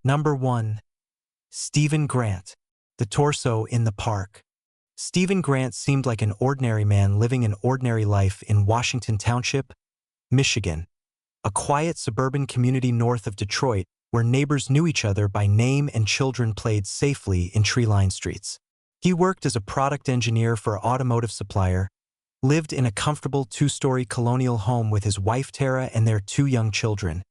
Number 1. Stephen Grant, the torso in the park. Stephen Grant seemed like an ordinary man living an ordinary life in Washington Township, Michigan, a quiet suburban community north of Detroit where neighbors knew each other by name and children played safely in tree-lined streets. He worked as a product engineer for an automotive supplier, lived in a comfortable two-story colonial home with his wife Tara and their 2 young children,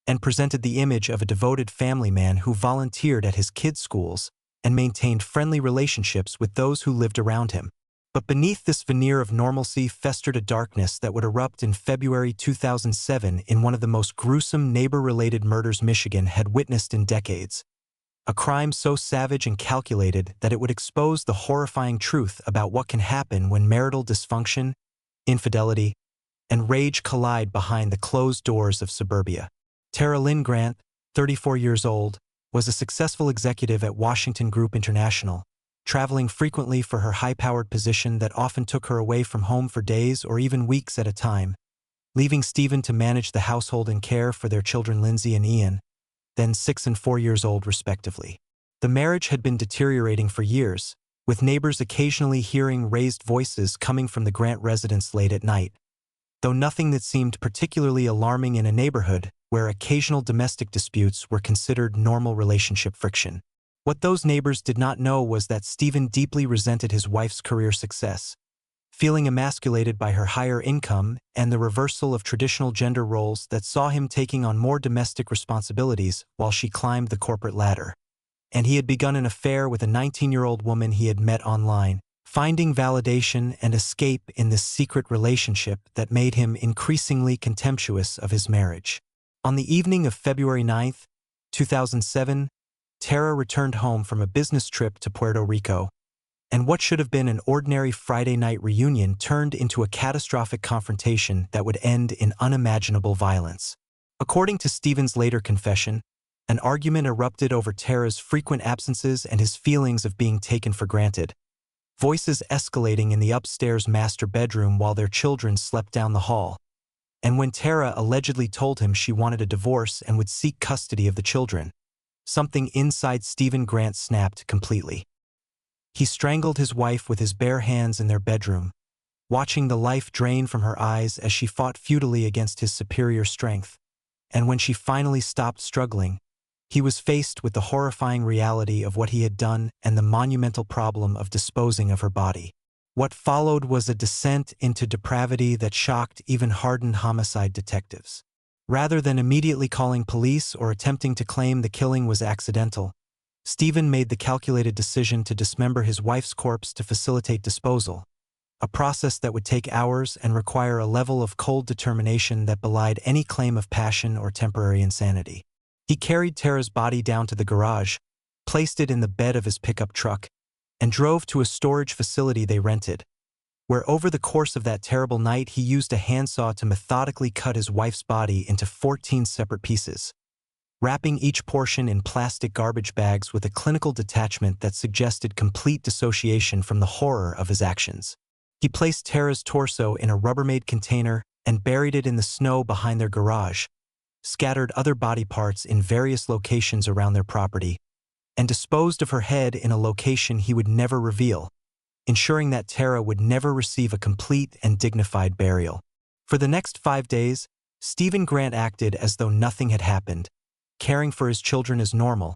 and presented the image of a devoted family man who volunteered at his kids' schools and maintained friendly relationships with those who lived around him. But beneath this veneer of normalcy festered a darkness that would erupt in February 2007 in one of the most gruesome neighbor-related murders Michigan had witnessed in decades. A crime so savage and calculated that it would expose the horrifying truth about what can happen when marital dysfunction, infidelity, and rage collide behind the closed doors of suburbia. Tara Lynn Grant, 34 years old, was a successful executive at Washington Group International, traveling frequently for her high-powered position that often took her away from home for days or even weeks at a time, leaving Stephen to manage the household and care for their children Lindsay and Ian, then 6 and 4 years old respectively. The marriage had been deteriorating for years, with neighbors occasionally hearing raised voices coming from the Grant residence late at night, though nothing that seemed particularly alarming in a neighborhood where occasional domestic disputes were considered normal relationship friction. What those neighbors did not know was that Stephen deeply resented his wife's career success, feeling emasculated by her higher income and the reversal of traditional gender roles that saw him taking on more domestic responsibilities while she climbed the corporate ladder. And he had begun an affair with a 19-year-old woman he had met online, finding validation and escape in this secret relationship that made him increasingly contemptuous of his marriage. On the evening of February 9, 2007, Tara returned home from a business trip to Puerto Rico, and what should have been an ordinary Friday night reunion turned into a catastrophic confrontation that would end in unimaginable violence. According to Stephen's later confession, an argument erupted over Tara's frequent absences and his feelings of being taken for granted, voices escalating in the upstairs master bedroom while their children slept down the hall. And when Tara allegedly told him she wanted a divorce and would seek custody of the children, something inside Stephen Grant snapped completely. He strangled his wife with his bare hands in their bedroom, watching the life drain from her eyes as she fought futilely against his superior strength. And when she finally stopped struggling, he was faced with the horrifying reality of what he had done and the monumental problem of disposing of her body. What followed was a descent into depravity that shocked even hardened homicide detectives. Rather than immediately calling police or attempting to claim the killing was accidental, Stephen made the calculated decision to dismember his wife's corpse to facilitate disposal, a process that would take hours and require a level of cold determination that belied any claim of passion or temporary insanity. He carried Tara's body down to the garage, placed it in the bed of his pickup truck, and drove to a storage facility they rented, where over the course of that terrible night he used a handsaw to methodically cut his wife's body into 14 separate pieces, wrapping each portion in plastic garbage bags with a clinical detachment that suggested complete dissociation from the horror of his actions. He placed Tara's torso in a Rubbermaid container and buried it in the snow behind their garage, scattered other body parts in various locations around their property, and disposed of her head in a location he would never reveal, ensuring that Tara would never receive a complete and dignified burial. For the next 5 days, Stephen Grant acted as though nothing had happened, caring for his children as normal,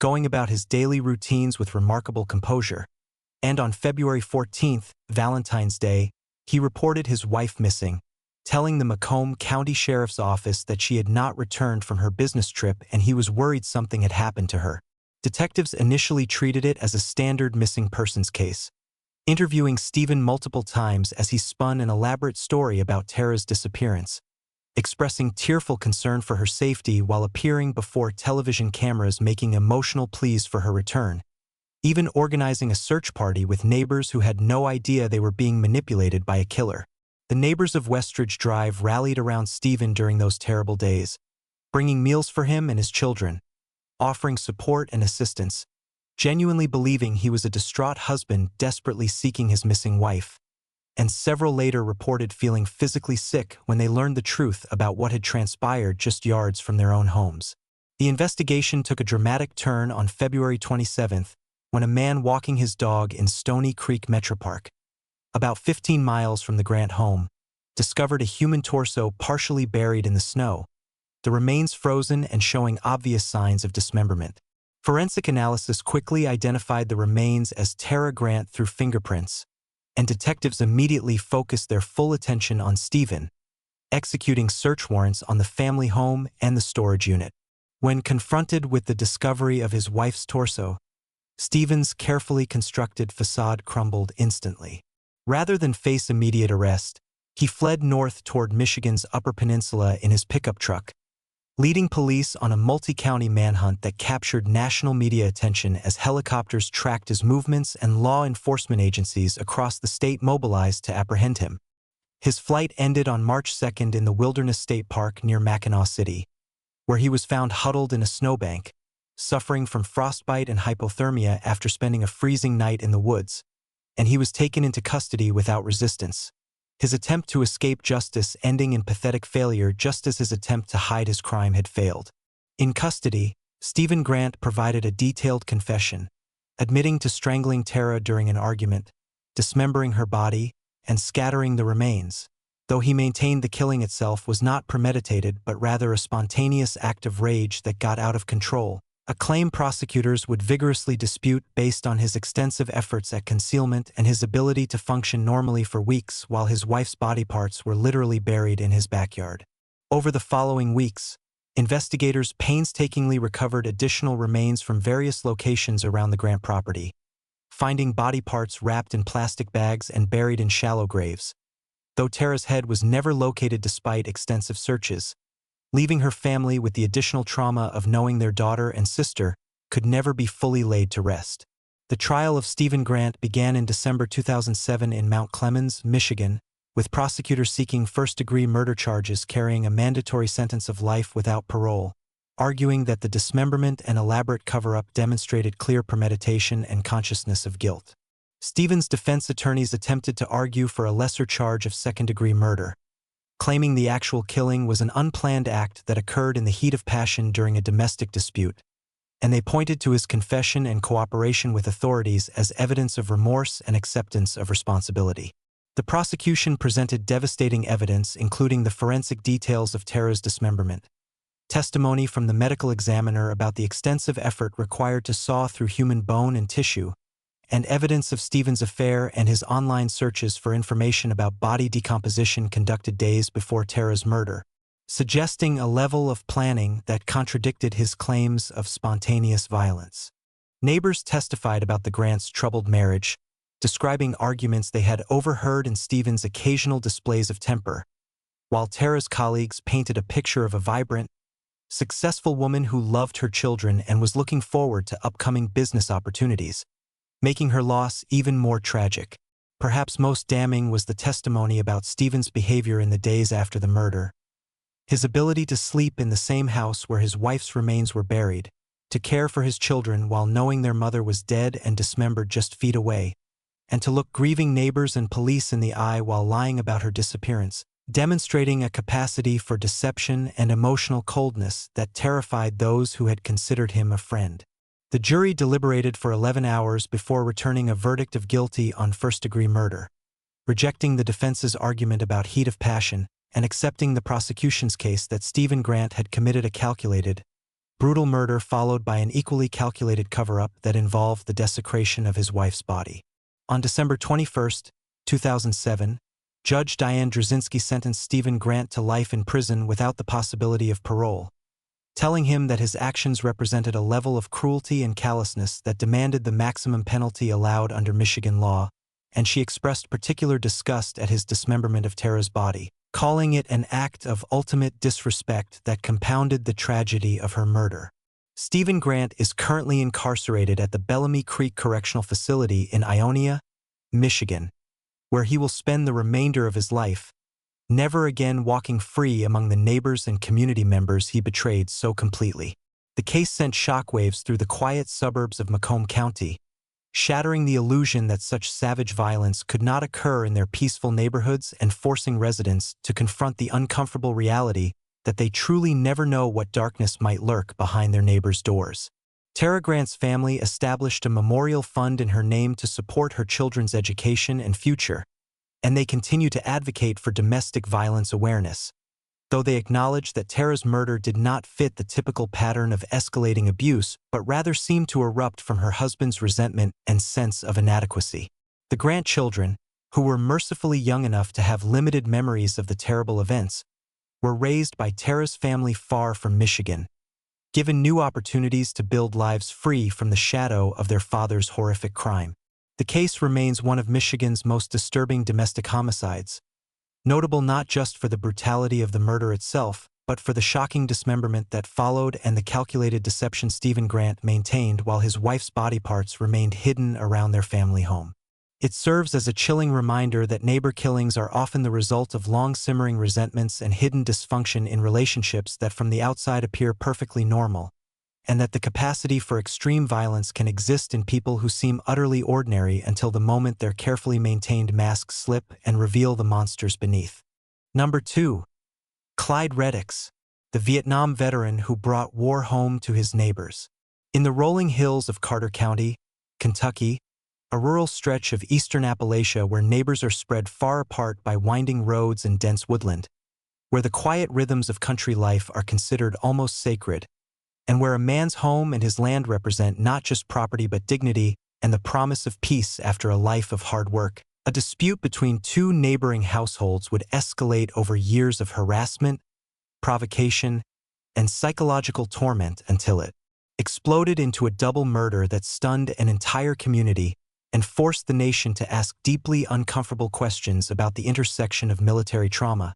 going about his daily routines with remarkable composure. And on February 14th, Valentine's Day, he reported his wife missing, telling the Macomb County Sheriff's Office that she had not returned from her business trip and he was worried something had happened to her. Detectives initially treated it as a standard missing persons case, interviewing Stephen multiple times as he spun an elaborate story about Tara's disappearance, expressing tearful concern for her safety while appearing before television cameras making emotional pleas for her return, even organizing a search party with neighbors who had no idea they were being manipulated by a killer. The neighbors of Westridge Drive rallied around Stephen during those terrible days, bringing meals for him and his children, offering support and assistance, genuinely believing he was a distraught husband desperately seeking his missing wife. And several later reported feeling physically sick when they learned the truth about what had transpired just yards from their own homes. The investigation took a dramatic turn on February 27th when a man walking his dog in Stony Creek Metropark, about 15 miles from the Grant home, discovered a human torso partially buried in the snow, the remains frozen and showing obvious signs of dismemberment. Forensic analysis quickly identified the remains as Tara Grant through fingerprints, and detectives immediately focused their full attention on Stephen, executing search warrants on the family home and the storage unit. When confronted with the discovery of his wife's torso, Stephen's carefully constructed facade crumbled instantly. Rather than face immediate arrest, he fled north toward Michigan's Upper Peninsula in his pickup truck, leading police on a multi-county manhunt that captured national media attention as helicopters tracked his movements and law enforcement agencies across the state mobilized to apprehend him. His flight ended on March 2nd in the Wilderness State Park near Mackinac City, where he was found huddled in a snowbank, suffering from frostbite and hypothermia after spending a freezing night in the woods, and he was taken into custody without resistance, his attempt to escape justice ending in pathetic failure just as his attempt to hide his crime had failed. In custody, Stephen Grant provided a detailed confession, admitting to strangling Tara during an argument, dismembering her body, and scattering the remains, though he maintained the killing itself was not premeditated but rather a spontaneous act of rage that got out of control, a claim prosecutors would vigorously dispute based on his extensive efforts at concealment and his ability to function normally for weeks while his wife's body parts were literally buried in his backyard. Over the following weeks, investigators painstakingly recovered additional remains from various locations around the Grant property, finding body parts wrapped in plastic bags and buried in shallow graves, though Tara's head was never located despite extensive searches, leaving her family with the additional trauma of knowing their daughter and sister could never be fully laid to rest. The trial of Stephen Grant began in December 2007 in Mount Clemens, Michigan, with prosecutors seeking first-degree murder charges carrying a mandatory sentence of life without parole, arguing that the dismemberment and elaborate cover-up demonstrated clear premeditation and consciousness of guilt. Stephen's defense attorneys attempted to argue for a lesser charge of second-degree murder, claiming the actual killing was an unplanned act that occurred in the heat of passion during a domestic dispute, and they pointed to his confession and cooperation with authorities as evidence of remorse and acceptance of responsibility. The prosecution presented devastating evidence, including the forensic details of Tara's dismemberment, testimony from the medical examiner about the extensive effort required to saw through human bone and tissue, and evidence of Stephen's affair and his online searches for information about body decomposition conducted days before Tara's murder, suggesting a level of planning that contradicted his claims of spontaneous violence. Neighbors testified about the Grants' troubled marriage, describing arguments they had overheard and Stephen's occasional displays of temper, while Tara's colleagues painted a picture of a vibrant, successful woman who loved her children and was looking forward to upcoming business opportunities, making her loss even more tragic. Perhaps most damning was the testimony about Stephen's behavior in the days after the murder. His ability to sleep in the same house where his wife's remains were buried, to care for his children while knowing their mother was dead and dismembered just feet away, and to look grieving neighbors and police in the eye while lying about her disappearance, demonstrating a capacity for deception and emotional coldness that terrified those who had considered him a friend. The jury deliberated for 11 hours before returning a verdict of guilty on first-degree murder, rejecting the defense's argument about heat of passion and accepting the prosecution's case that Stephen Grant had committed a calculated, brutal murder followed by an equally calculated cover-up that involved the desecration of his wife's body. On December 21, 2007, Judge Diane Drzezinski sentenced Stephen Grant to life in prison without the possibility of parole, telling him that his actions represented a level of cruelty and callousness that demanded the maximum penalty allowed under Michigan law, and she expressed particular disgust at his dismemberment of Tara's body, calling it an act of ultimate disrespect that compounded the tragedy of her murder. Stephen Grant is currently incarcerated at the Bellamy Creek Correctional Facility in Ionia, Michigan, where he will spend the remainder of his life, never again walking free among the neighbors and community members he betrayed so completely. The case sent shockwaves through the quiet suburbs of Macomb County, shattering the illusion that such savage violence could not occur in their peaceful neighborhoods and forcing residents to confront the uncomfortable reality that they truly never know what darkness might lurk behind their neighbors' doors. Tara Grant's family established a memorial fund in her name to support her children's education and future, and they continue to advocate for domestic violence awareness, though they acknowledge that Tara's murder did not fit the typical pattern of escalating abuse but rather seemed to erupt from her husband's resentment and sense of inadequacy. The Grant children, who were mercifully young enough to have limited memories of the terrible events, were raised by Tara's family far from Michigan, given new opportunities to build lives free from the shadow of their father's horrific crime. The case remains one of Michigan's most disturbing domestic homicides, notable not just for the brutality of the murder itself, but for the shocking dismemberment that followed and the calculated deception Stephen Grant maintained while his wife's body parts remained hidden around their family home. It serves as a chilling reminder that neighbor killings are often the result of long-simmering resentments and hidden dysfunction in relationships that from the outside appear perfectly normal, and that the capacity for extreme violence can exist in people who seem utterly ordinary until the moment their carefully maintained masks slip and reveal the monsters beneath. Number 2. Clyde Reddix, the Vietnam veteran who brought war home to his neighbors. In the rolling hills of Carter County, Kentucky, a rural stretch of eastern Appalachia where neighbors are spread far apart by winding roads and dense woodland, where the quiet rhythms of country life are considered almost sacred, and where a man's home and his land represent not just property but dignity and the promise of peace after a life of hard work. A dispute between two neighboring households would escalate over years of harassment, provocation, and psychological torment until it exploded into a double murder that stunned an entire community and forced the nation to ask deeply uncomfortable questions about the intersection of military trauma,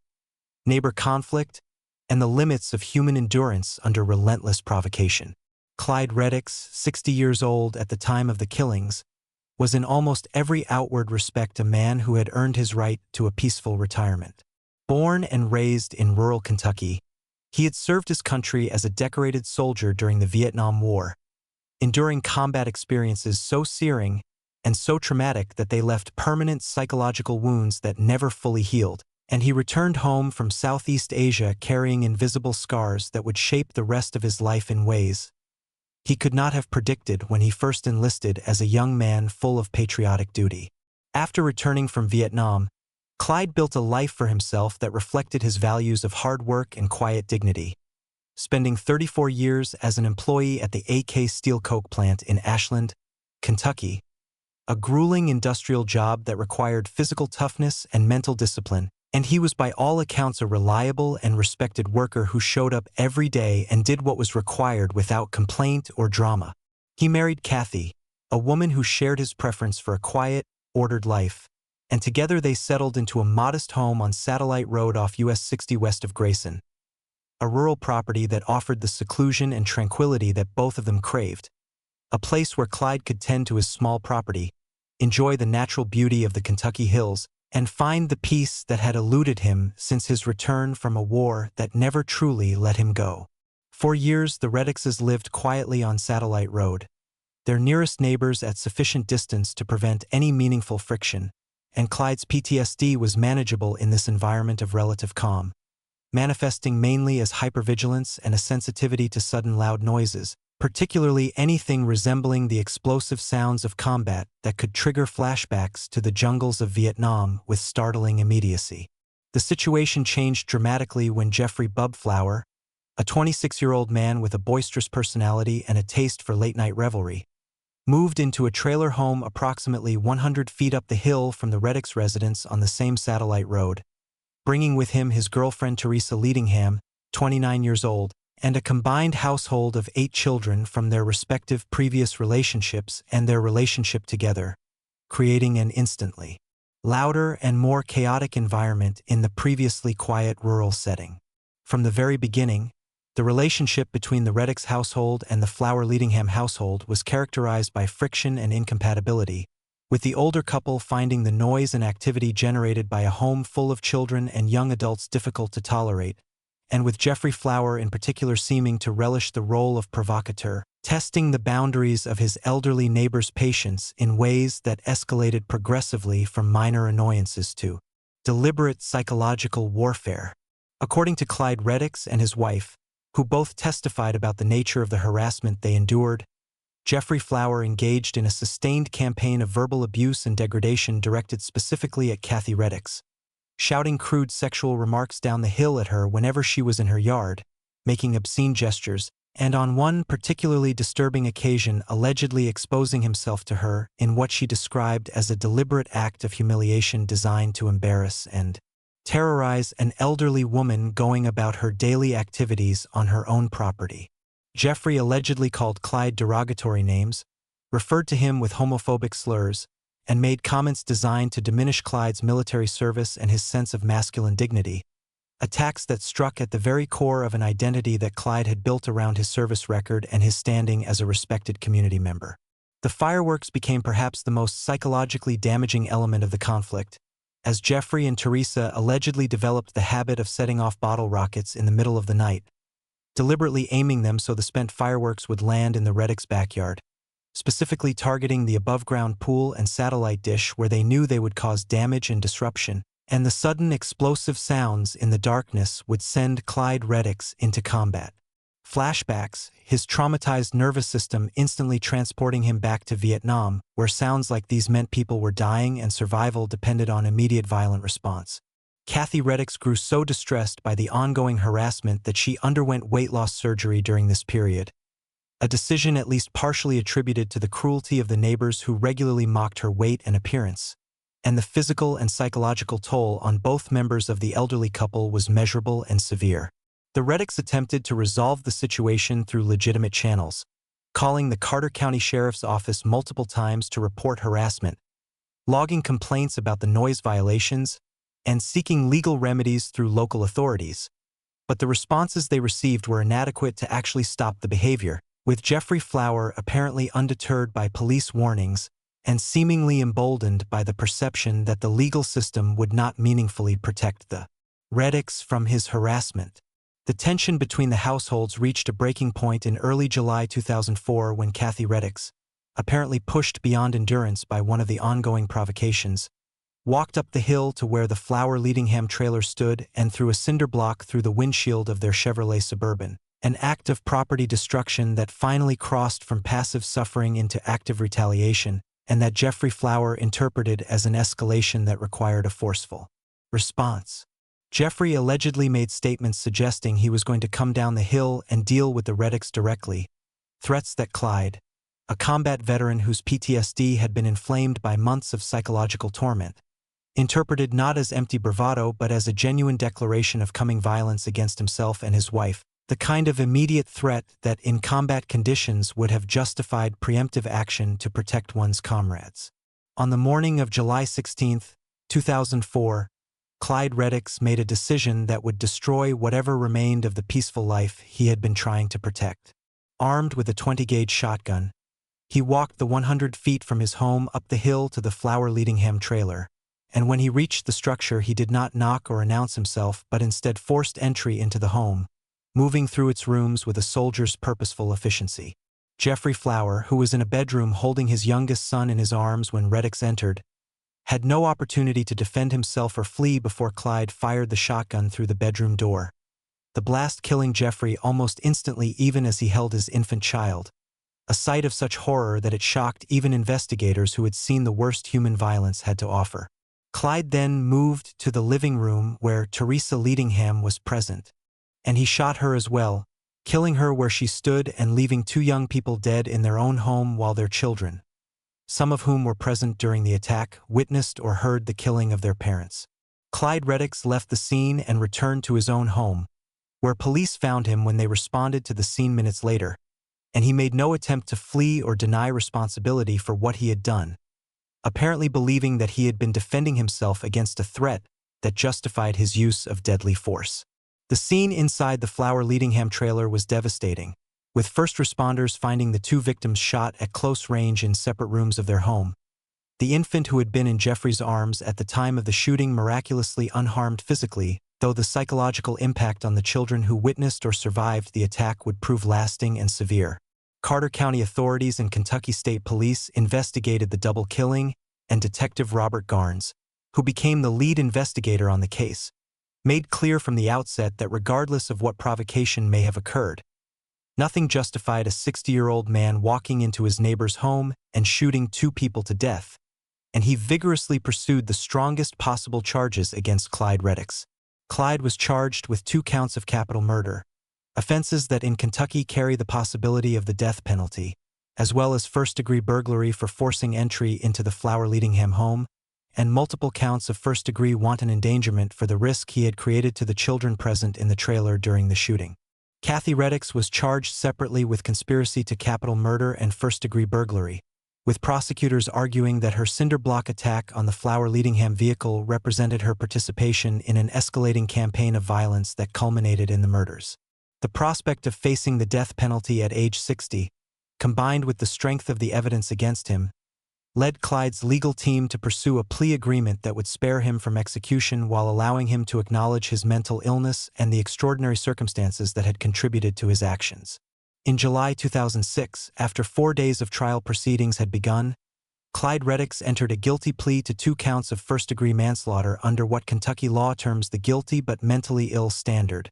neighbor conflict, and the limits of human endurance under relentless provocation. Clyde Reddix, 60 years old at the time of the killings, was in almost every outward respect a man who had earned his right to a peaceful retirement. Born and raised in rural Kentucky, he had served his country as a decorated soldier during the Vietnam War, enduring combat experiences so searing and so traumatic that they left permanent psychological wounds that never fully healed, and he returned home from Southeast Asia carrying invisible scars that would shape the rest of his life in ways he could not have predicted when he first enlisted as a young man full of patriotic duty. After returning from Vietnam, Clyde built a life for himself that reflected his values of hard work and quiet dignity, spending 34 years as an employee at the AK Steel Coke plant in Ashland, Kentucky, a grueling industrial job that required physical toughness and mental discipline, and he was by all accounts a reliable and respected worker who showed up every day and did what was required without complaint or drama. He married Kathy, a woman who shared his preference for a quiet, ordered life, and together they settled into a modest home on Satellite Road off US 60 west of Grayson, a rural property that offered the seclusion and tranquility that both of them craved, a place where Clyde could tend to his small property, enjoy the natural beauty of the Kentucky hills, and find the peace that had eluded him since his return from a war that never truly let him go. For years, the Reddixes lived quietly on Satellite Road, their nearest neighbors at sufficient distance to prevent any meaningful friction, and Clyde's PTSD was manageable in this environment of relative calm, manifesting mainly as hypervigilance and a sensitivity to sudden loud noises, particularly anything resembling the explosive sounds of combat that could trigger flashbacks to the jungles of Vietnam with startling immediacy. The situation changed dramatically when Jeffrey Bubflower, a 26-year-old man with a boisterous personality and a taste for late-night revelry, moved into a trailer home approximately 100 feet up the hill from the Reddix residence on the same Satellite Road, bringing with him his girlfriend Teresa Leadingham, 29 years old, and a combined household of 8 children from their respective previous relationships and their relationship together, creating an instantly louder and more chaotic environment in the previously quiet rural setting. From the very beginning, the relationship between the Reddix household and the Flower Leadingham household was characterized by friction and incompatibility, with the older couple finding the noise and activity generated by a home full of children and young adults difficult to tolerate, and with Jeffrey Flower in particular seeming to relish the role of provocateur, testing the boundaries of his elderly neighbor's patience in ways that escalated progressively from minor annoyances to deliberate psychological warfare. According to Clyde Reddix and his wife, who both testified about the nature of the harassment they endured, Jeffrey Flower engaged in a sustained campaign of verbal abuse and degradation directed specifically at Kathy Reddix, shouting crude sexual remarks down the hill at her whenever she was in her yard, making obscene gestures, and on one particularly disturbing occasion allegedly exposing himself to her in what she described as a deliberate act of humiliation designed to embarrass and terrorize an elderly woman going about her daily activities on her own property. Jeffrey allegedly called Clyde derogatory names, referred to him with homophobic slurs, and made comments designed to diminish Clyde's military service and his sense of masculine dignity, attacks that struck at the very core of an identity that Clyde had built around his service record and his standing as a respected community member. The fireworks became perhaps the most psychologically damaging element of the conflict, as Jeffrey and Teresa allegedly developed the habit of setting off bottle rockets in the middle of the night, deliberately aiming them so the spent fireworks would land in the Reddix backyard, specifically targeting the above-ground pool and satellite dish where they knew they would cause damage and disruption, and the sudden explosive sounds in the darkness would send Clyde Reddix into combat. Flashbacks, his traumatized nervous system instantly transporting him back to Vietnam, where sounds like these meant people were dying and survival depended on immediate violent response. Kathy Reddix grew so distressed by the ongoing harassment that she underwent weight loss surgery during this period, a decision at least partially attributed to the cruelty of the neighbors who regularly mocked her weight and appearance, and the physical and psychological toll on both members of the elderly couple was measurable and severe. The Reddix attempted to resolve the situation through legitimate channels, calling the Carter County Sheriff's Office multiple times to report harassment, logging complaints about the noise violations, and seeking legal remedies through local authorities. But the responses they received were inadequate to actually stop the behavior, with Jeffrey Flower apparently undeterred by police warnings and seemingly emboldened by the perception that the legal system would not meaningfully protect the Reddix from his harassment. The tension between the households reached a breaking point in early July 2004 when Kathy Reddix, apparently pushed beyond endurance by one of the ongoing provocations, walked up the hill to where the Flower-Leadingham trailer stood and threw a cinder block through the windshield of their Chevrolet Suburban, an act of property destruction that finally crossed from passive suffering into active retaliation, and that Jeffrey Flower interpreted as an escalation that required a forceful response. Jeffrey allegedly made statements suggesting he was going to come down the hill and deal with the Reddix directly, threats that Clyde, a combat veteran whose PTSD had been inflamed by months of psychological torment, interpreted not as empty bravado but as a genuine declaration of coming violence against himself and his wife, the kind of immediate threat that in combat conditions would have justified preemptive action to protect one's comrades. On the morning of July 16, 2004, Clyde Reddix made a decision that would destroy whatever remained of the peaceful life he had been trying to protect. Armed with a 20-gauge shotgun, he walked the 100 feet from his home up the hill to the Flower-Leadingham trailer, and when he reached the structure he did not knock or announce himself but instead forced entry into the home, moving through its rooms with a soldier's purposeful efficiency. Jeffrey Flower, who was in a bedroom holding his youngest son in his arms when Reddix entered, had no opportunity to defend himself or flee before Clyde fired the shotgun through the bedroom door, the blast killing Jeffrey almost instantly even as he held his infant child, a sight of such horror that it shocked even investigators who had seen the worst human violence had to offer. Clyde then moved to the living room where Teresa Leadingham was present, and he shot her as well, killing her where she stood and leaving two young people dead in their own home while their children, some of whom were present during the attack, witnessed or heard the killing of their parents. Clyde Reddix left the scene and returned to his own home, where police found him when they responded to the scene minutes later, and he made no attempt to flee or deny responsibility for what he had done, apparently believing that he had been defending himself against a threat that justified his use of deadly force. The scene inside the Flower-Leadingham trailer was devastating, with first responders finding the two victims shot at close range in separate rooms of their home. The infant who had been in Jeffrey's arms at the time of the shooting miraculously unharmed physically, though the psychological impact on the children who witnessed or survived the attack would prove lasting and severe. Carter County authorities and Kentucky State Police investigated the double killing, and Detective Robert Garnes, who became the lead investigator on the case, made clear from the outset that regardless of what provocation may have occurred, nothing justified a 60-year-old man walking into his neighbor's home and shooting 2 people to death, and he vigorously pursued the strongest possible charges against Clyde Reddix. Clyde was charged with 2 counts of capital murder, offenses that in Kentucky carry the possibility of the death penalty, as well as first-degree burglary for forcing entry into the Flower Leadingham home, and multiple counts of first-degree wanton endangerment for the risk he had created to the children present in the trailer during the shooting. Kathy Reddix was charged separately with conspiracy to capital murder and first-degree burglary, with prosecutors arguing that her cinder block attack on the Flower Leadingham vehicle represented her participation in an escalating campaign of violence that culminated in the murders. The prospect of facing the death penalty at age 60, combined with the strength of the evidence against him, led Clyde's legal team to pursue a plea agreement that would spare him from execution while allowing him to acknowledge his mental illness and the extraordinary circumstances that had contributed to his actions. In July 2006, after 4 days of trial proceedings had begun, Clyde Reddix entered a guilty plea to 2 counts of first-degree manslaughter under what Kentucky law terms the guilty but mentally ill standard,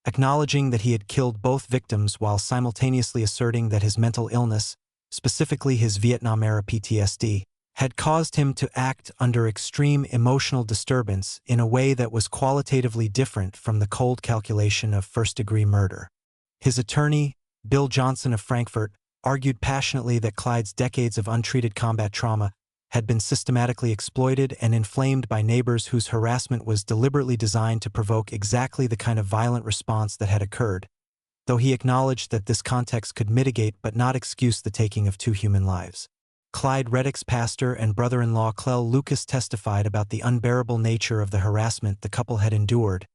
acknowledging that he had killed both victims while simultaneously asserting that his mental illness, specifically his Vietnam-era PTSD, had caused him to act under extreme emotional disturbance in a way that was qualitatively different from the cold calculation of first-degree murder. His attorney, Bill Johnson of Frankfort, argued passionately that Clyde's decades of untreated combat trauma had been systematically exploited and inflamed by neighbors whose harassment was deliberately designed to provoke exactly the kind of violent response that had occurred, though he acknowledged that this context could mitigate but not excuse the taking of 2 human lives. Clyde Reddix's pastor and brother-in-law Clell Lucas testified about the unbearable nature of the harassment the couple had endured,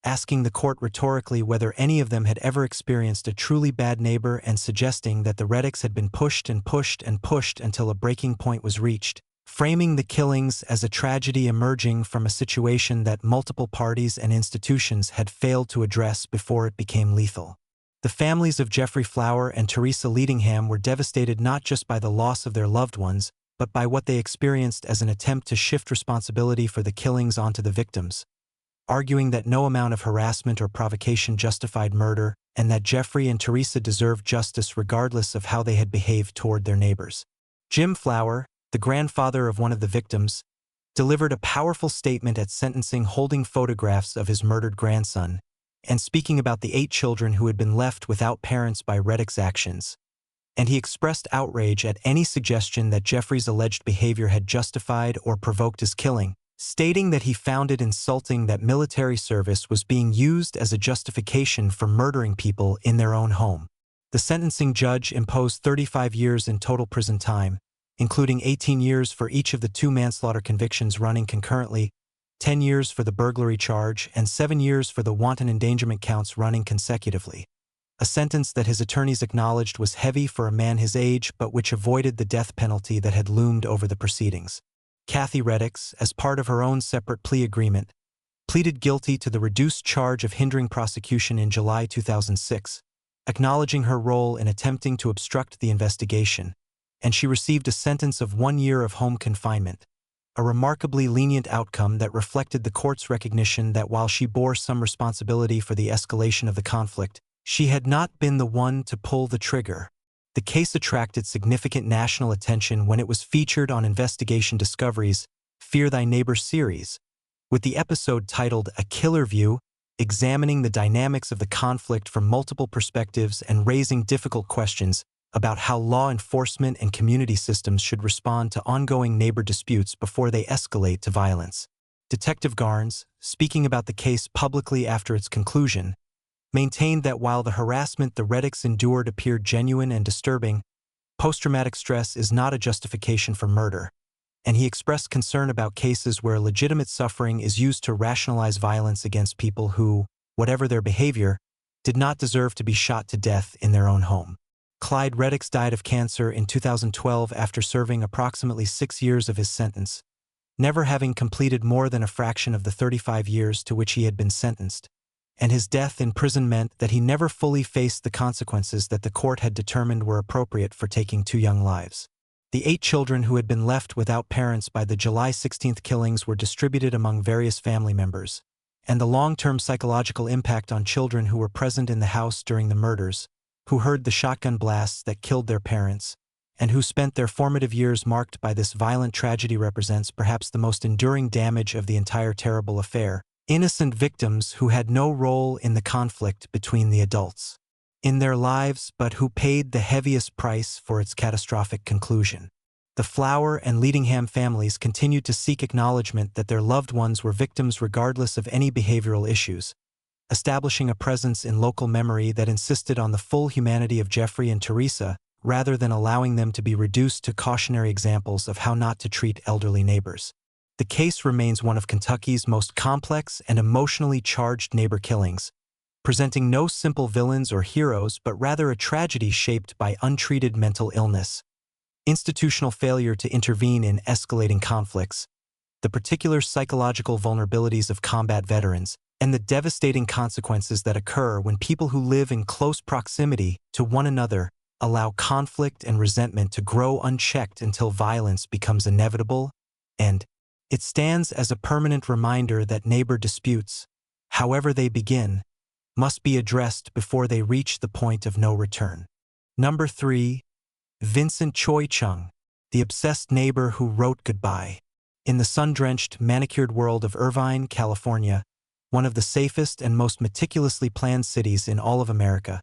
asking the court rhetorically whether any of them had ever experienced a truly bad neighbor and suggesting that the Reddix had been pushed and pushed and pushed until a breaking point was reached, framing the killings as a tragedy emerging from a situation that multiple parties and institutions had failed to address before it became lethal. The families of Jeffrey Flower and Teresa Leadingham were devastated not just by the loss of their loved ones, but by what they experienced as an attempt to shift responsibility for the killings onto the victims, arguing that no amount of harassment or provocation justified murder and that Jeffrey and Teresa deserved justice regardless of how they had behaved toward their neighbors. Jim Flower, the grandfather of one of the victims, delivered a powerful statement at sentencing holding photographs of his murdered grandson, and speaking about the 8 children who had been left without parents by Reddix's actions, and he expressed outrage at any suggestion that Jeffrey's alleged behavior had justified or provoked his killing, stating that he found it insulting that military service was being used as a justification for murdering people in their own home. The sentencing judge imposed 35 years in total prison time, including 18 years for each of the 2 manslaughter convictions running concurrently, 10 years for the burglary charge, and 7 years for the wanton endangerment counts running consecutively, a sentence that his attorneys acknowledged was heavy for a man his age but which avoided the death penalty that had loomed over the proceedings. Kathy Reddix, as part of her own separate plea agreement, pleaded guilty to the reduced charge of hindering prosecution in July 2006, acknowledging her role in attempting to obstruct the investigation, and she received a sentence of 1 year of home confinement, a remarkably lenient outcome that reflected the court's recognition that while she bore some responsibility for the escalation of the conflict, she had not been the one to pull the trigger. The case attracted significant national attention when it was featured on Investigation Discovery's Fear Thy Neighbor series, with the episode titled A Killer View, examining the dynamics of the conflict from multiple perspectives and raising difficult questions about how law enforcement and community systems should respond to ongoing neighbor disputes before they escalate to violence. Detective Garnes, speaking about the case publicly after its conclusion, maintained that while the harassment the Reddix endured appeared genuine and disturbing, post-traumatic stress is not a justification for murder, and he expressed concern about cases where legitimate suffering is used to rationalize violence against people who, whatever their behavior, did not deserve to be shot to death in their own home. Clyde Reddix died of cancer in 2012 after serving approximately 6 years of his sentence, never having completed more than a fraction of the 35 years to which he had been sentenced, and his death in prison meant that he never fully faced the consequences that the court had determined were appropriate for taking 2 young lives. The 8 children who had been left without parents by the July 16th killings were distributed among various family members, and the long-term psychological impact on children who were present in the house during the murders, who heard the shotgun blasts that killed their parents, and who spent their formative years marked by this violent tragedy represents perhaps the most enduring damage of the entire terrible affair. Innocent victims who had no role in the conflict between the adults in their lives, but who paid the heaviest price for its catastrophic conclusion. The Flower and Leadingham families continued to seek acknowledgement that their loved ones were victims regardless of any behavioral issues, establishing a presence in local memory that insisted on the full humanity of Jeffrey and Teresa, rather than allowing them to be reduced to cautionary examples of how not to treat elderly neighbors. The case remains one of Kentucky's most complex and emotionally charged neighbor killings, presenting no simple villains or heroes but rather a tragedy shaped by untreated mental illness, institutional failure to intervene in escalating conflicts, the particular psychological vulnerabilities of combat veterans, and the devastating consequences that occur when people who live in close proximity to one another allow conflict and resentment to grow unchecked until violence becomes inevitable, and it stands as a permanent reminder that neighbor disputes, however they begin, must be addressed before they reach the point of no return. Number 3. Vincent Choi Chung, the obsessed neighbor who wrote goodbye. In the sun-drenched, manicured world of Irvine, California, one of the safest and most meticulously planned cities in all of America,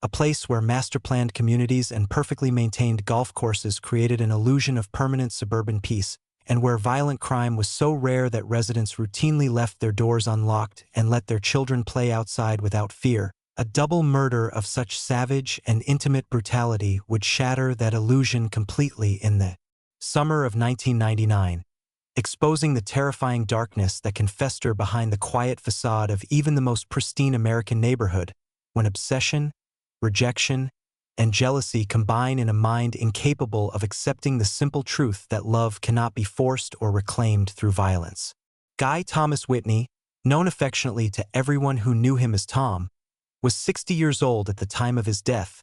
a place where master-planned communities and perfectly maintained golf courses created an illusion of permanent suburban peace, and where violent crime was so rare that residents routinely left their doors unlocked and let their children play outside without fear, a double murder of such savage and intimate brutality would shatter that illusion completely in the summer of 1999, exposing the terrifying darkness that can fester behind the quiet facade of even the most pristine American neighborhood, when obsession, rejection, and jealousy combine in a mind incapable of accepting the simple truth that love cannot be forced or reclaimed through violence. Guy Thomas Whitney, known affectionately to everyone who knew him as Tom, was 60 years old at the time of his death,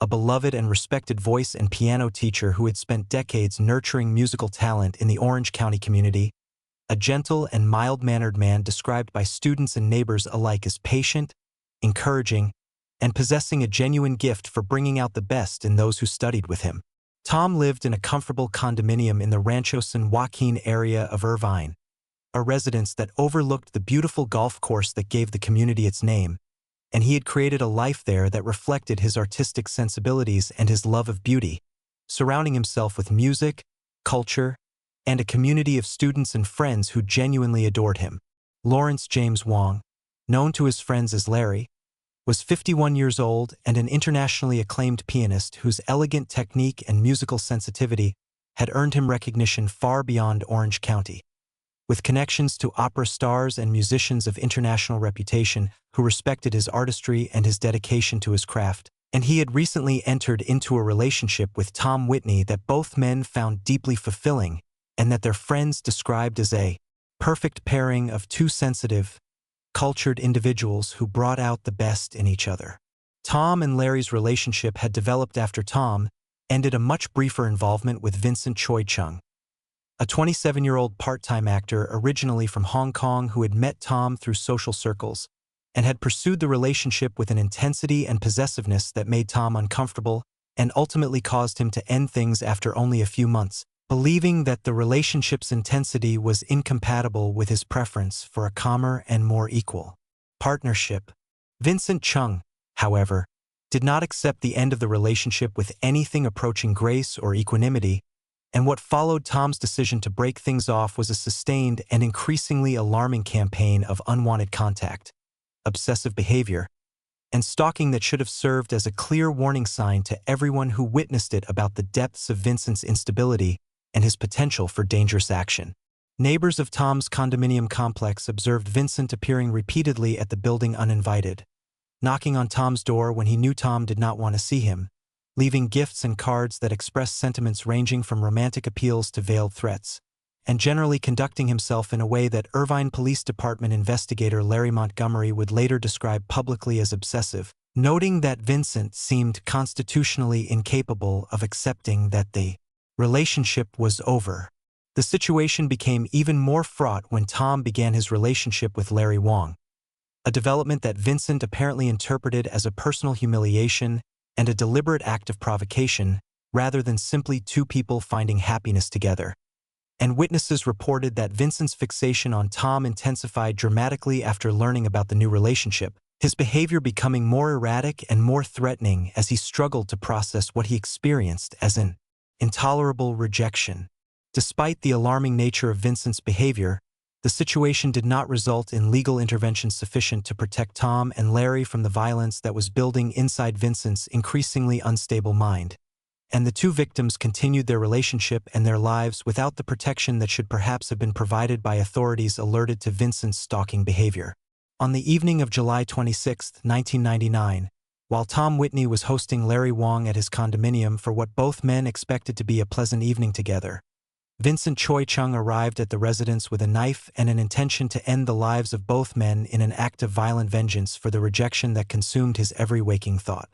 a beloved and respected voice and piano teacher who had spent decades nurturing musical talent in the Orange County community, a gentle and mild-mannered man described by students and neighbors alike as patient, encouraging, and possessing a genuine gift for bringing out the best in those who studied with him. Tom lived in a comfortable condominium in the Rancho San Joaquin area of Irvine, a residence that overlooked the beautiful golf course that gave the community its name, and he had created a life there that reflected his artistic sensibilities and his love of beauty, surrounding himself with music, culture, and a community of students and friends who genuinely adored him. Lawrence James Wong, known to his friends as Larry, was 51 years old and an internationally acclaimed pianist whose elegant technique and musical sensitivity had earned him recognition far beyond Orange County. With connections to opera stars and musicians of international reputation who respected his artistry and his dedication to his craft, and he had recently entered into a relationship with Tom Whitney that both men found deeply fulfilling and that their friends described as a perfect pairing of two sensitive, cultured individuals who brought out the best in each other. Tom and Larry's relationship had developed after Tom ended a much briefer involvement with Vincent Choi Chung, a 27-year-old part-time actor originally from Hong Kong who had met Tom through social circles and had pursued the relationship with an intensity and possessiveness that made Tom uncomfortable and ultimately caused him to end things after only a few months, believing that the relationship's intensity was incompatible with his preference for a calmer and more equal partnership. Vincent Chung, however, did not accept the end of the relationship with anything approaching grace or equanimity, and what followed Tom's decision to break things off was a sustained and increasingly alarming campaign of unwanted contact, obsessive behavior, and stalking that should have served as a clear warning sign to everyone who witnessed it about the depths of Vincent's instability and his potential for dangerous action. Neighbors of Tom's condominium complex observed Vincent appearing repeatedly at the building uninvited, knocking on Tom's door when he knew Tom did not want to see him, leaving gifts and cards that expressed sentiments ranging from romantic appeals to veiled threats, and generally conducting himself in a way that Irvine Police Department investigator Larry Montgomery would later describe publicly as obsessive, noting that Vincent seemed constitutionally incapable of accepting that the relationship was over. The situation became even more fraught when Tom began his relationship with Larry Wong, a development that Vincent apparently interpreted as a personal humiliation and a deliberate act of provocation, rather than simply two people finding happiness together. And witnesses reported that Vincent's fixation on Tom intensified dramatically after learning about the new relationship, his behavior becoming more erratic and more threatening as he struggled to process what he experienced as an intolerable rejection. Despite the alarming nature of Vincent's behavior, the situation did not result in legal intervention sufficient to protect Tom and Larry from the violence that was building inside Vincent's increasingly unstable mind. And the two victims continued their relationship and their lives without the protection that should perhaps have been provided by authorities alerted to Vincent's stalking behavior. On the evening of July 26, 1999, while Tom Whitney was hosting Larry Wong at his condominium for what both men expected to be a pleasant evening together, Vincent Choi Chung arrived at the residence with a knife and an intention to end the lives of both men in an act of violent vengeance for the rejection that consumed his every waking thought.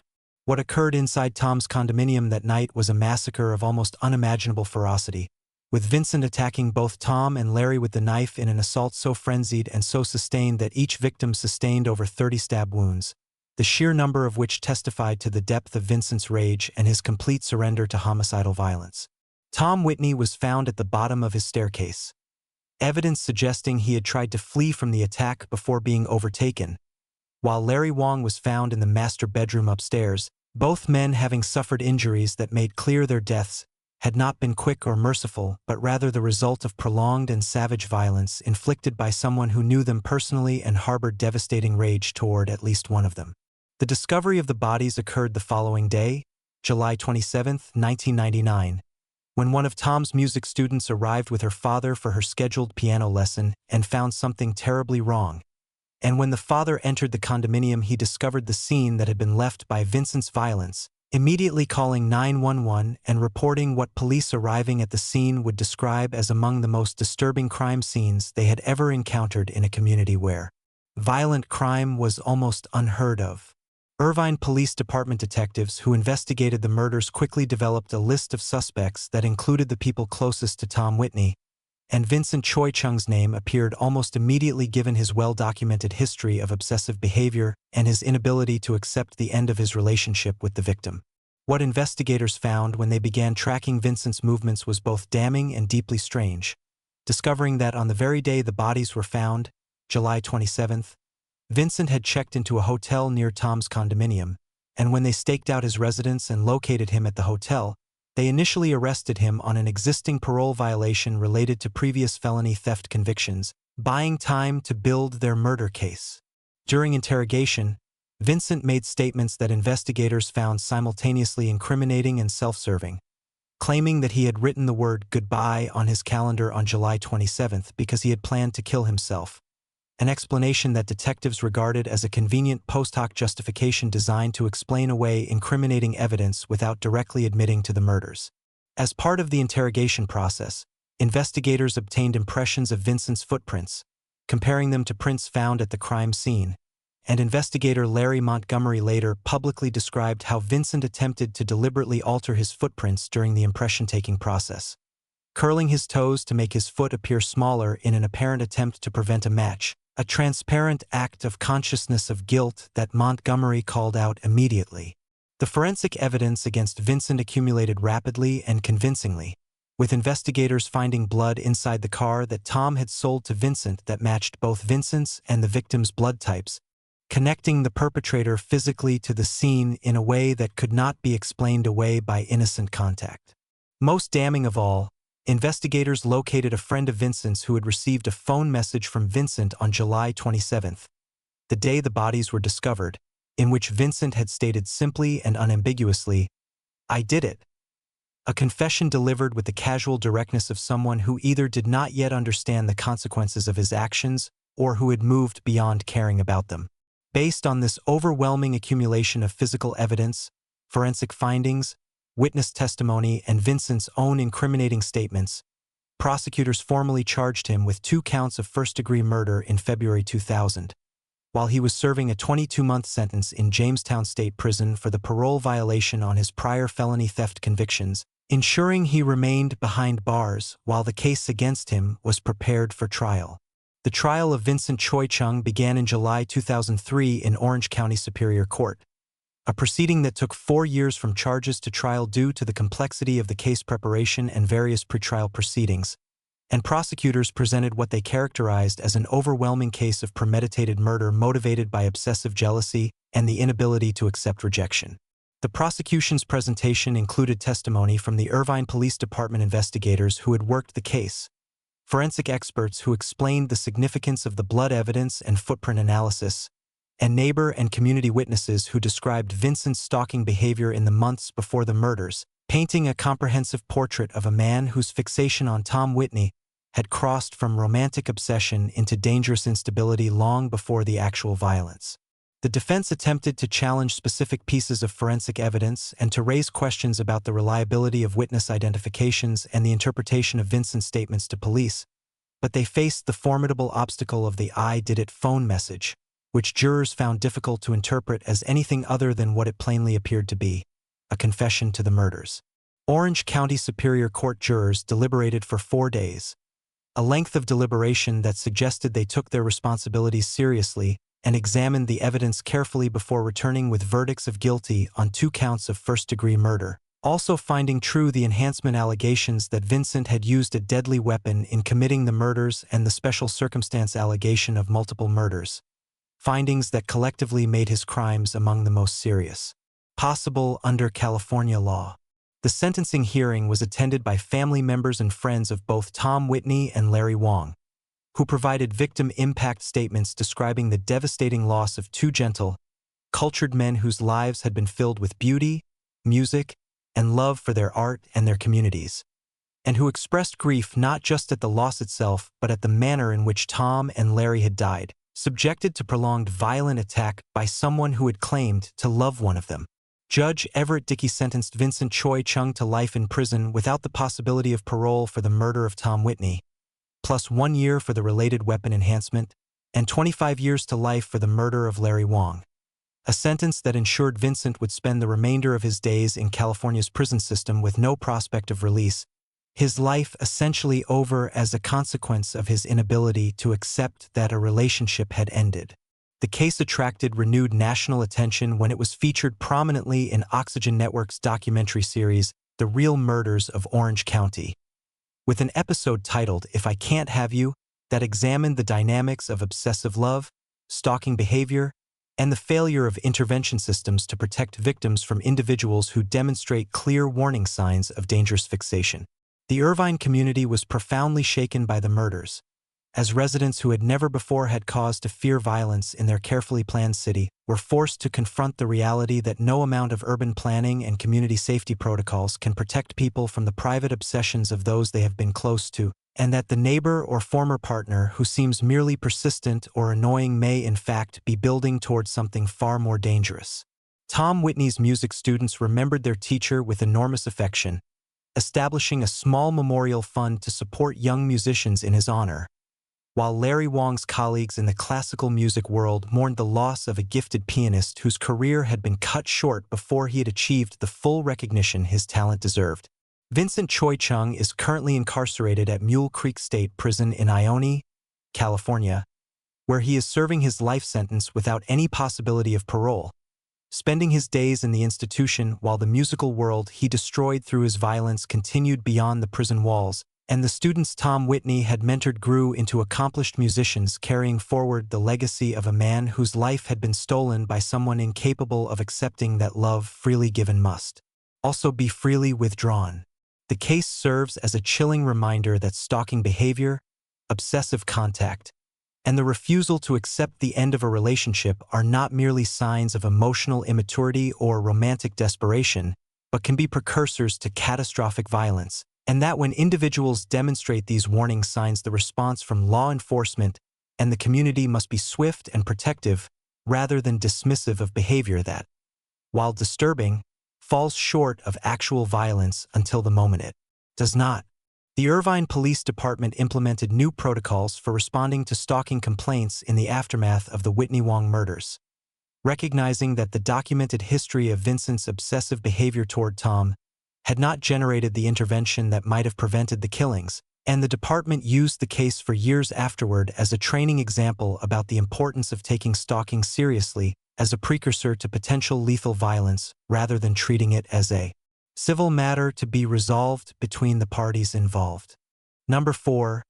What occurred inside Tom's condominium that night was a massacre of almost unimaginable ferocity, with Vincent attacking both Tom and Larry with the knife in an assault so frenzied and so sustained that each victim sustained over 30 stab wounds, the sheer number of which testified to the depth of Vincent's rage and his complete surrender to homicidal violence. Tom Whitney was found at the bottom of his staircase, evidence suggesting he had tried to flee from the attack before being overtaken, while Larry Wong was found in the master bedroom upstairs, both men having suffered injuries that made clear their deaths had not been quick or merciful, but rather the result of prolonged and savage violence inflicted by someone who knew them personally and harbored devastating rage toward at least one of them. The discovery of the bodies occurred the following day, July 27, 1999, when one of Tom's music students arrived with her father for her scheduled piano lesson and found something terribly wrong. And when the father entered the condominium, he discovered the scene that had been left by Vincent's violence, immediately calling 911 and reporting what police arriving at the scene would describe as among the most disturbing crime scenes they had ever encountered in a community where violent crime was almost unheard of. Irvine Police Department detectives who investigated the murders quickly developed a list of suspects that included the people closest to Tom Whitney, and Vincent Choi Chung's name appeared almost immediately given his well-documented history of obsessive behavior and his inability to accept the end of his relationship with the victim. What investigators found when they began tracking Vincent's movements was both damning and deeply strange, discovering that on the very day the bodies were found, July 27th, Vincent had checked into a hotel near Tom's condominium, and when they staked out his residence and located him at the hotel, they initially arrested him on an existing parole violation related to previous felony theft convictions, buying time to build their murder case. During interrogation, Vincent made statements that investigators found simultaneously incriminating and self-serving, claiming that he had written the word goodbye on his calendar on July 27th because he had planned to kill himself, an explanation that detectives regarded as a convenient post hoc justification designed to explain away incriminating evidence without directly admitting to the murders. As part of the interrogation process, investigators obtained impressions of Vincent's footprints, comparing them to prints found at the crime scene, and investigator Larry Montgomery later publicly described how Vincent attempted to deliberately alter his footprints during the impression-taking process, curling his toes to make his foot appear smaller in an apparent attempt to prevent a match, a transparent act of consciousness of guilt that Montgomery called out immediately. The forensic evidence against Vincent accumulated rapidly and convincingly, with investigators finding blood inside the car that Tom had sold to Vincent that matched both Vincent's and the victim's blood types, connecting the perpetrator physically to the scene in a way that could not be explained away by innocent contact. Most damning of all, investigators located a friend of Vincent's who had received a phone message from Vincent on July 27th, the day the bodies were discovered, in which Vincent had stated simply and unambiguously, "I did it." A confession delivered with the casual directness of someone who either did not yet understand the consequences of his actions or who had moved beyond caring about them. Based on this overwhelming accumulation of physical evidence, forensic findings, witness testimony, and Vincent's own incriminating statements, prosecutors formally charged him with 2 counts of first-degree murder in February 2000. while he was serving a 22-month sentence in Jamestown State Prison for the parole violation on his prior felony theft convictions, ensuring he remained behind bars while the case against him was prepared for trial. The trial of Vincent Choi Chung began in July 2003 in Orange County Superior Court, a proceeding that took 4 years from charges to trial due to the complexity of the case preparation and various pretrial proceedings, and prosecutors presented what they characterized as an overwhelming case of premeditated murder motivated by obsessive jealousy and the inability to accept rejection. The prosecution's presentation included testimony from the Irvine Police Department investigators who had worked the case, forensic experts who explained the significance of the blood evidence and footprint analysis, and neighbor and community witnesses who described Vincent's stalking behavior in the months before the murders, painting a comprehensive portrait of a man whose fixation on Tom Whitney had crossed from romantic obsession into dangerous instability long before the actual violence. The defense attempted to challenge specific pieces of forensic evidence and to raise questions about the reliability of witness identifications and the interpretation of Vincent's statements to police, but they faced the formidable obstacle of the "I did it" phone message, which jurors found difficult to interpret as anything other than what it plainly appeared to be, a confession to the murders. Orange County Superior Court jurors deliberated for 4 days, a length of deliberation that suggested they took their responsibilities seriously and examined the evidence carefully before returning with verdicts of guilty on 2 counts of first-degree murder, also finding true the enhancement allegations that Vincent had used a deadly weapon in committing the murders and the special circumstance allegation of multiple murders, findings that collectively made his crimes among the most serious possible under California law. The sentencing hearing was attended by family members and friends of both Tom Whitney and Larry Wong, who provided victim impact statements describing the devastating loss of 2 gentle, cultured men whose lives had been filled with beauty, music, and love for their art and their communities, and who expressed grief not just at the loss itself but at the manner in which Tom and Larry had died, subjected to prolonged violent attack by someone who had claimed to love one of them. Judge Everett Dickey sentenced Vincent Choi Chung to life in prison without the possibility of parole for the murder of Tom Whitney, plus 1 year for the related weapon enhancement, and 25 years to life for the murder of Larry Wong, a sentence that ensured Vincent would spend the remainder of his days in California's prison system with no prospect of release, his life essentially over as a consequence of his inability to accept that a relationship had ended. The case attracted renewed national attention when it was featured prominently in Oxygen Network's documentary series, The Real Murders of Orange County, with an episode titled If I Can't Have You, that examined the dynamics of obsessive love, stalking behavior, and the failure of intervention systems to protect victims from individuals who demonstrate clear warning signs of dangerous fixation. The Irvine community was profoundly shaken by the murders, as residents who had never before had cause to fear violence in their carefully planned city were forced to confront the reality that no amount of urban planning and community safety protocols can protect people from the private obsessions of those they have been close to, and that the neighbor or former partner who seems merely persistent or annoying may in fact be building towards something far more dangerous. Tom Whitney's music students remembered their teacher with enormous affection, establishing a small memorial fund to support young musicians in his honor, while Larry Wong's colleagues in the classical music world mourned the loss of a gifted pianist whose career had been cut short before he had achieved the full recognition his talent deserved. Vincent Choi Chung is currently incarcerated at Mule Creek State Prison in Ione, California, where he is serving his life sentence without any possibility of parole, spending his days in the institution while the musical world he destroyed through his violence continued beyond the prison walls, and the students Tom Whitney had mentored grew into accomplished musicians carrying forward the legacy of a man whose life had been stolen by someone incapable of accepting that love freely given must also be freely withdrawn. The case serves as a chilling reminder that stalking behavior, obsessive contact, and the refusal to accept the end of a relationship are not merely signs of emotional immaturity or romantic desperation, but can be precursors to catastrophic violence, and that when individuals demonstrate these warning signs, the response from law enforcement and the community must be swift and protective rather than dismissive of behavior that, while disturbing, falls short of actual violence until the moment it does not. The Irvine Police Department implemented new protocols for responding to stalking complaints in the aftermath of the Whitney Wong murders. Recognizing that the documented history of Vincent's obsessive behavior toward Tom had not generated the intervention that might have prevented the killings, and the department used the case for years afterward as a training example about the importance of taking stalking seriously as a precursor to potential lethal violence rather than treating it as a civil matter to be resolved between the parties involved. Number 4.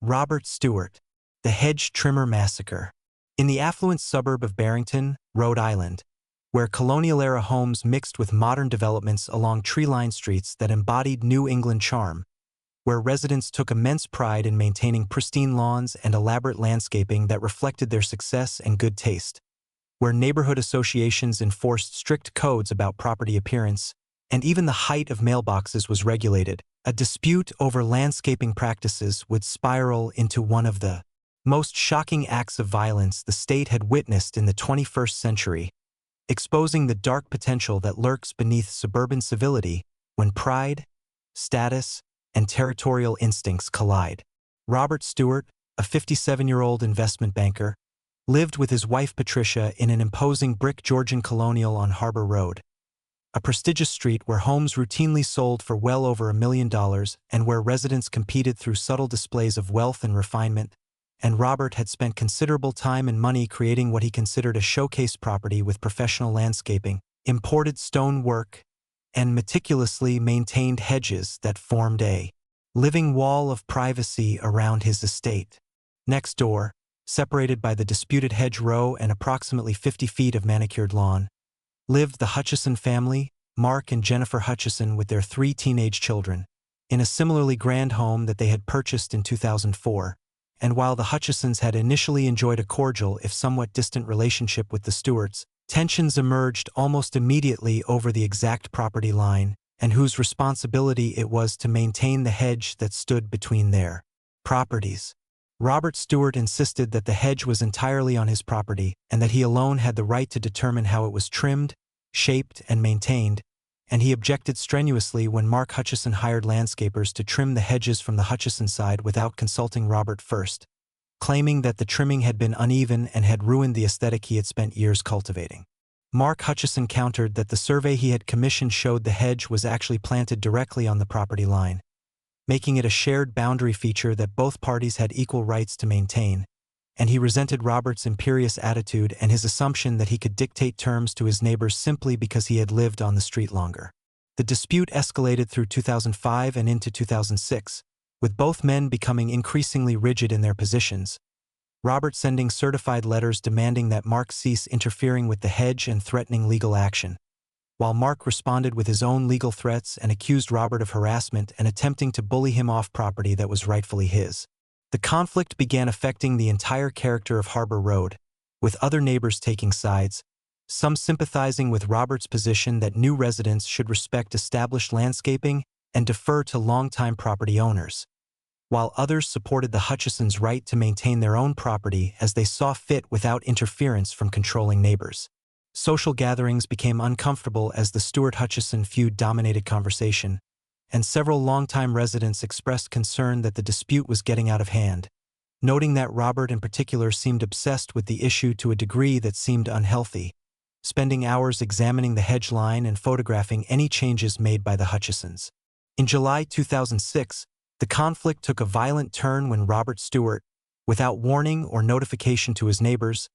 Robert Stewart, the Hedge Trimmer Massacre. In the affluent suburb of Barrington, Rhode Island, where colonial-era homes mixed with modern developments along tree-lined streets that embodied New England charm, where residents took immense pride in maintaining pristine lawns and elaborate landscaping that reflected their success and good taste, where neighborhood associations enforced strict codes about property appearance, and even the height of mailboxes was regulated, a dispute over landscaping practices would spiral into one of the most shocking acts of violence the state had witnessed in the 21st century, exposing the dark potential that lurks beneath suburban civility when pride, status, and territorial instincts collide. Robert Stewart, a 57-year-old investment banker, lived with his wife Patricia in an imposing brick Georgian colonial on Harbor Road, a prestigious street where homes routinely sold for well over $1 million and where residents competed through subtle displays of wealth and refinement, and Robert had spent considerable time and money creating what he considered a showcase property with professional landscaping, imported stone work, and meticulously maintained hedges that formed a living wall of privacy around his estate. Next door, separated by the disputed hedge row and approximately 50 feet of manicured lawn, lived the Hutchison family, Mark and Jennifer Hutchison with their 3 teenage children, in a similarly grand home that they had purchased in 2004. And while the Hutchisons had initially enjoyed a cordial if somewhat distant relationship with the Stewarts, tensions emerged almost immediately over the exact property line and whose responsibility it was to maintain the hedge that stood between their properties. Robert Stewart insisted that the hedge was entirely on his property and that he alone had the right to determine how it was trimmed, shaped, and maintained, and he objected strenuously when Mark Hutchison hired landscapers to trim the hedges from the Hutchison side without consulting Robert first, claiming that the trimming had been uneven and had ruined the aesthetic he had spent years cultivating. Mark Hutchison countered that the survey he had commissioned showed the hedge was actually planted directly on the property line, making it a shared boundary feature that both parties had equal rights to maintain, and he resented Robert's imperious attitude and his assumption that he could dictate terms to his neighbors simply because he had lived on the street longer. The dispute escalated through 2005 and into 2006, with both men becoming increasingly rigid in their positions, Robert sending certified letters demanding that Mark cease interfering with the hedge and threatening legal action, while Mark responded with his own legal threats and accused Robert of harassment and attempting to bully him off property that was rightfully his. The conflict began affecting the entire character of Harbor Road, with other neighbors taking sides, some sympathizing with Robert's position that new residents should respect established landscaping and defer to longtime property owners, while others supported the Hutchisons' right to maintain their own property as they saw fit without interference from controlling neighbors. Social gatherings became uncomfortable as the Stewart-Hutchison feud dominated conversation, and several longtime residents expressed concern that the dispute was getting out of hand, noting that Robert in particular seemed obsessed with the issue to a degree that seemed unhealthy, spending hours examining the hedge line and photographing any changes made by the Hutchisons. In July 2006, the conflict took a violent turn when Robert Stewart, without warning or notification to his neighbors,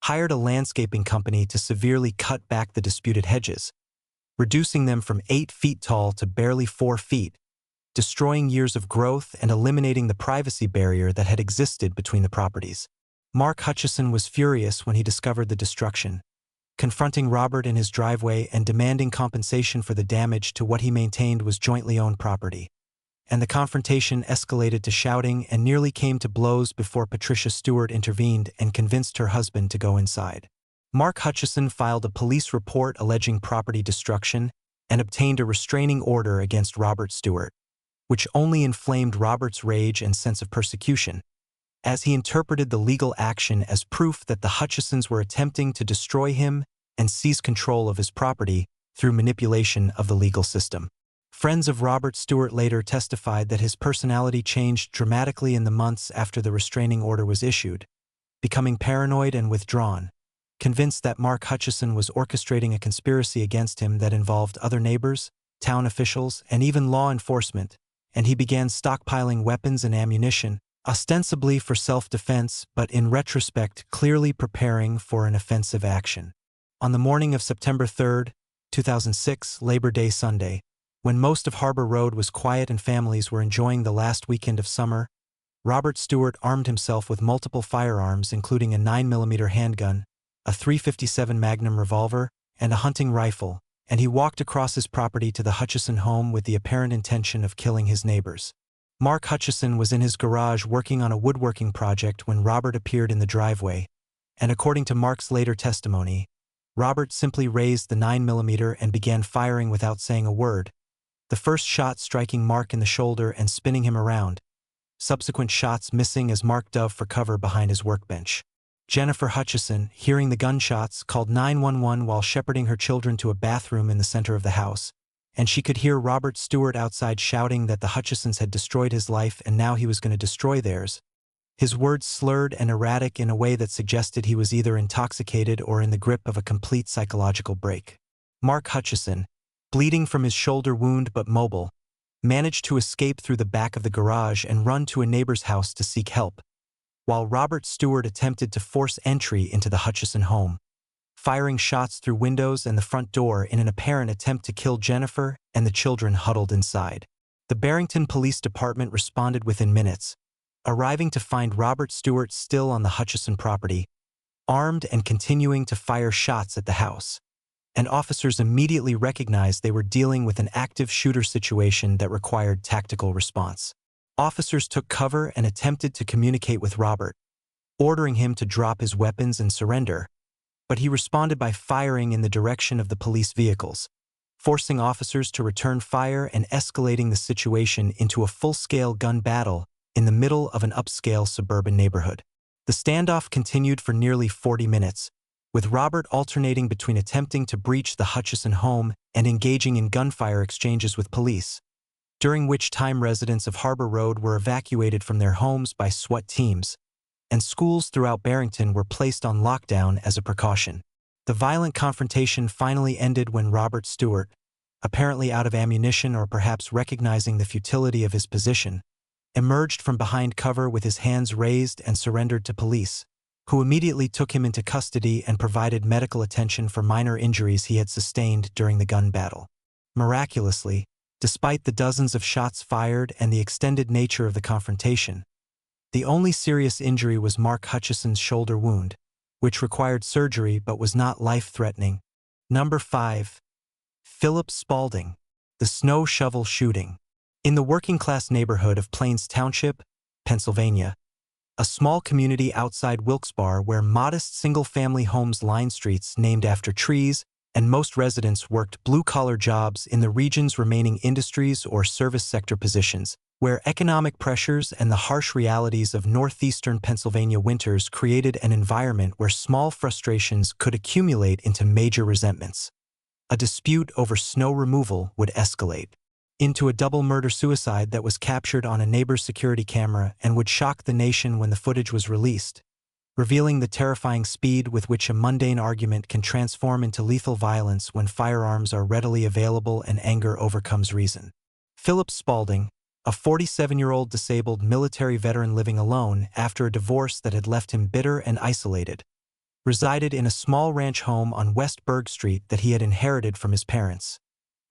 hired a landscaping company to severely cut back the disputed hedges, reducing them from 8 feet tall to barely 4 feet, destroying years of growth and eliminating the privacy barrier that had existed between the properties. Mark Hutchison was furious when he discovered the destruction, confronting Robert in his driveway and demanding compensation for the damage to what he maintained was jointly owned property. And the confrontation escalated to shouting and nearly came to blows before Patricia Stewart intervened and convinced her husband to go inside. Mark Hutchison filed a police report alleging property destruction and obtained a restraining order against Robert Stewart, which only inflamed Robert's rage and sense of persecution, as he interpreted the legal action as proof that the Hutchisons were attempting to destroy him and seize control of his property through manipulation of the legal system. Friends of Robert Stewart later testified that his personality changed dramatically in the months after the restraining order was issued, becoming paranoid and withdrawn, convinced that Mark Hutchison was orchestrating a conspiracy against him that involved other neighbors, town officials, and even law enforcement, and he began stockpiling weapons and ammunition, ostensibly for self-defense, but in retrospect clearly preparing for an offensive action. On the morning of September 3, 2006, Labor Day Sunday, when most of Harbor Road was quiet and families were enjoying the last weekend of summer, Robert Stewart armed himself with multiple firearms including a 9mm handgun, a .357 Magnum revolver, and a hunting rifle, and he walked across his property to the Hutchison home with the apparent intention of killing his neighbors. Mark Hutchison was in his garage working on a woodworking project when Robert appeared in the driveway, and according to Mark's later testimony, Robert simply raised the 9mm and began firing without saying a word, the first shot striking Mark in the shoulder and spinning him around, subsequent shots missing as Mark dove for cover behind his workbench. Jennifer Hutchison, hearing the gunshots, called 911 while shepherding her children to a bathroom in the center of the house, and she could hear Robert Stewart outside shouting that the Hutchisons had destroyed his life and now he was going to destroy theirs. His words slurred and erratic in a way that suggested he was either intoxicated or in the grip of a complete psychological break. Mark Hutchison, bleeding from his shoulder wound but mobile, managed to escape through the back of the garage and run to a neighbor's house to seek help, while Robert Stewart attempted to force entry into the Hutchison home, firing shots through windows and the front door in an apparent attempt to kill Jennifer and the children huddled inside. The Barrington Police Department responded within minutes, arriving to find Robert Stewart still on the Hutchison property, armed and continuing to fire shots at the house, and officers immediately recognized they were dealing with an active shooter situation that required tactical response. Officers took cover and attempted to communicate with Robert, ordering him to drop his weapons and surrender, but he responded by firing in the direction of the police vehicles, forcing officers to return fire and escalating the situation into a full-scale gun battle in the middle of an upscale suburban neighborhood. The standoff continued for nearly 40 minutes, with Robert alternating between attempting to breach the Hutchison home and engaging in gunfire exchanges with police, during which time residents of Harbor Road were evacuated from their homes by SWAT teams, and schools throughout Barrington were placed on lockdown as a precaution. The violent confrontation finally ended when Robert Stewart, apparently out of ammunition or perhaps recognizing the futility of his position, emerged from behind cover with his hands raised and surrendered to police, who immediately took him into custody and provided medical attention for minor injuries he had sustained during the gun battle. Miraculously, despite the dozens of shots fired and the extended nature of the confrontation, the only serious injury was Mark Hutchison's shoulder wound, which required surgery but was not life-threatening. Number 5. Philip Spaulding, the snow shovel shooting. In the working-class neighborhood of Plains Township, Pennsylvania, a small community outside Wilkes-Barre where modest single-family homes line streets named after trees, and most residents worked blue-collar jobs in the region's remaining industries or service sector positions, where economic pressures and the harsh realities of northeastern Pennsylvania winters created an environment where small frustrations could accumulate into major resentments. A dispute over snow removal would escalate into a double murder-suicide that was captured on a neighbor's security camera and would shock the nation when the footage was released, revealing the terrifying speed with which a mundane argument can transform into lethal violence when firearms are readily available and anger overcomes reason. Philip Spaulding, a 47-year-old disabled military veteran living alone after a divorce that had left him bitter and isolated, resided in a small ranch home on West Berg Street that he had inherited from his parents,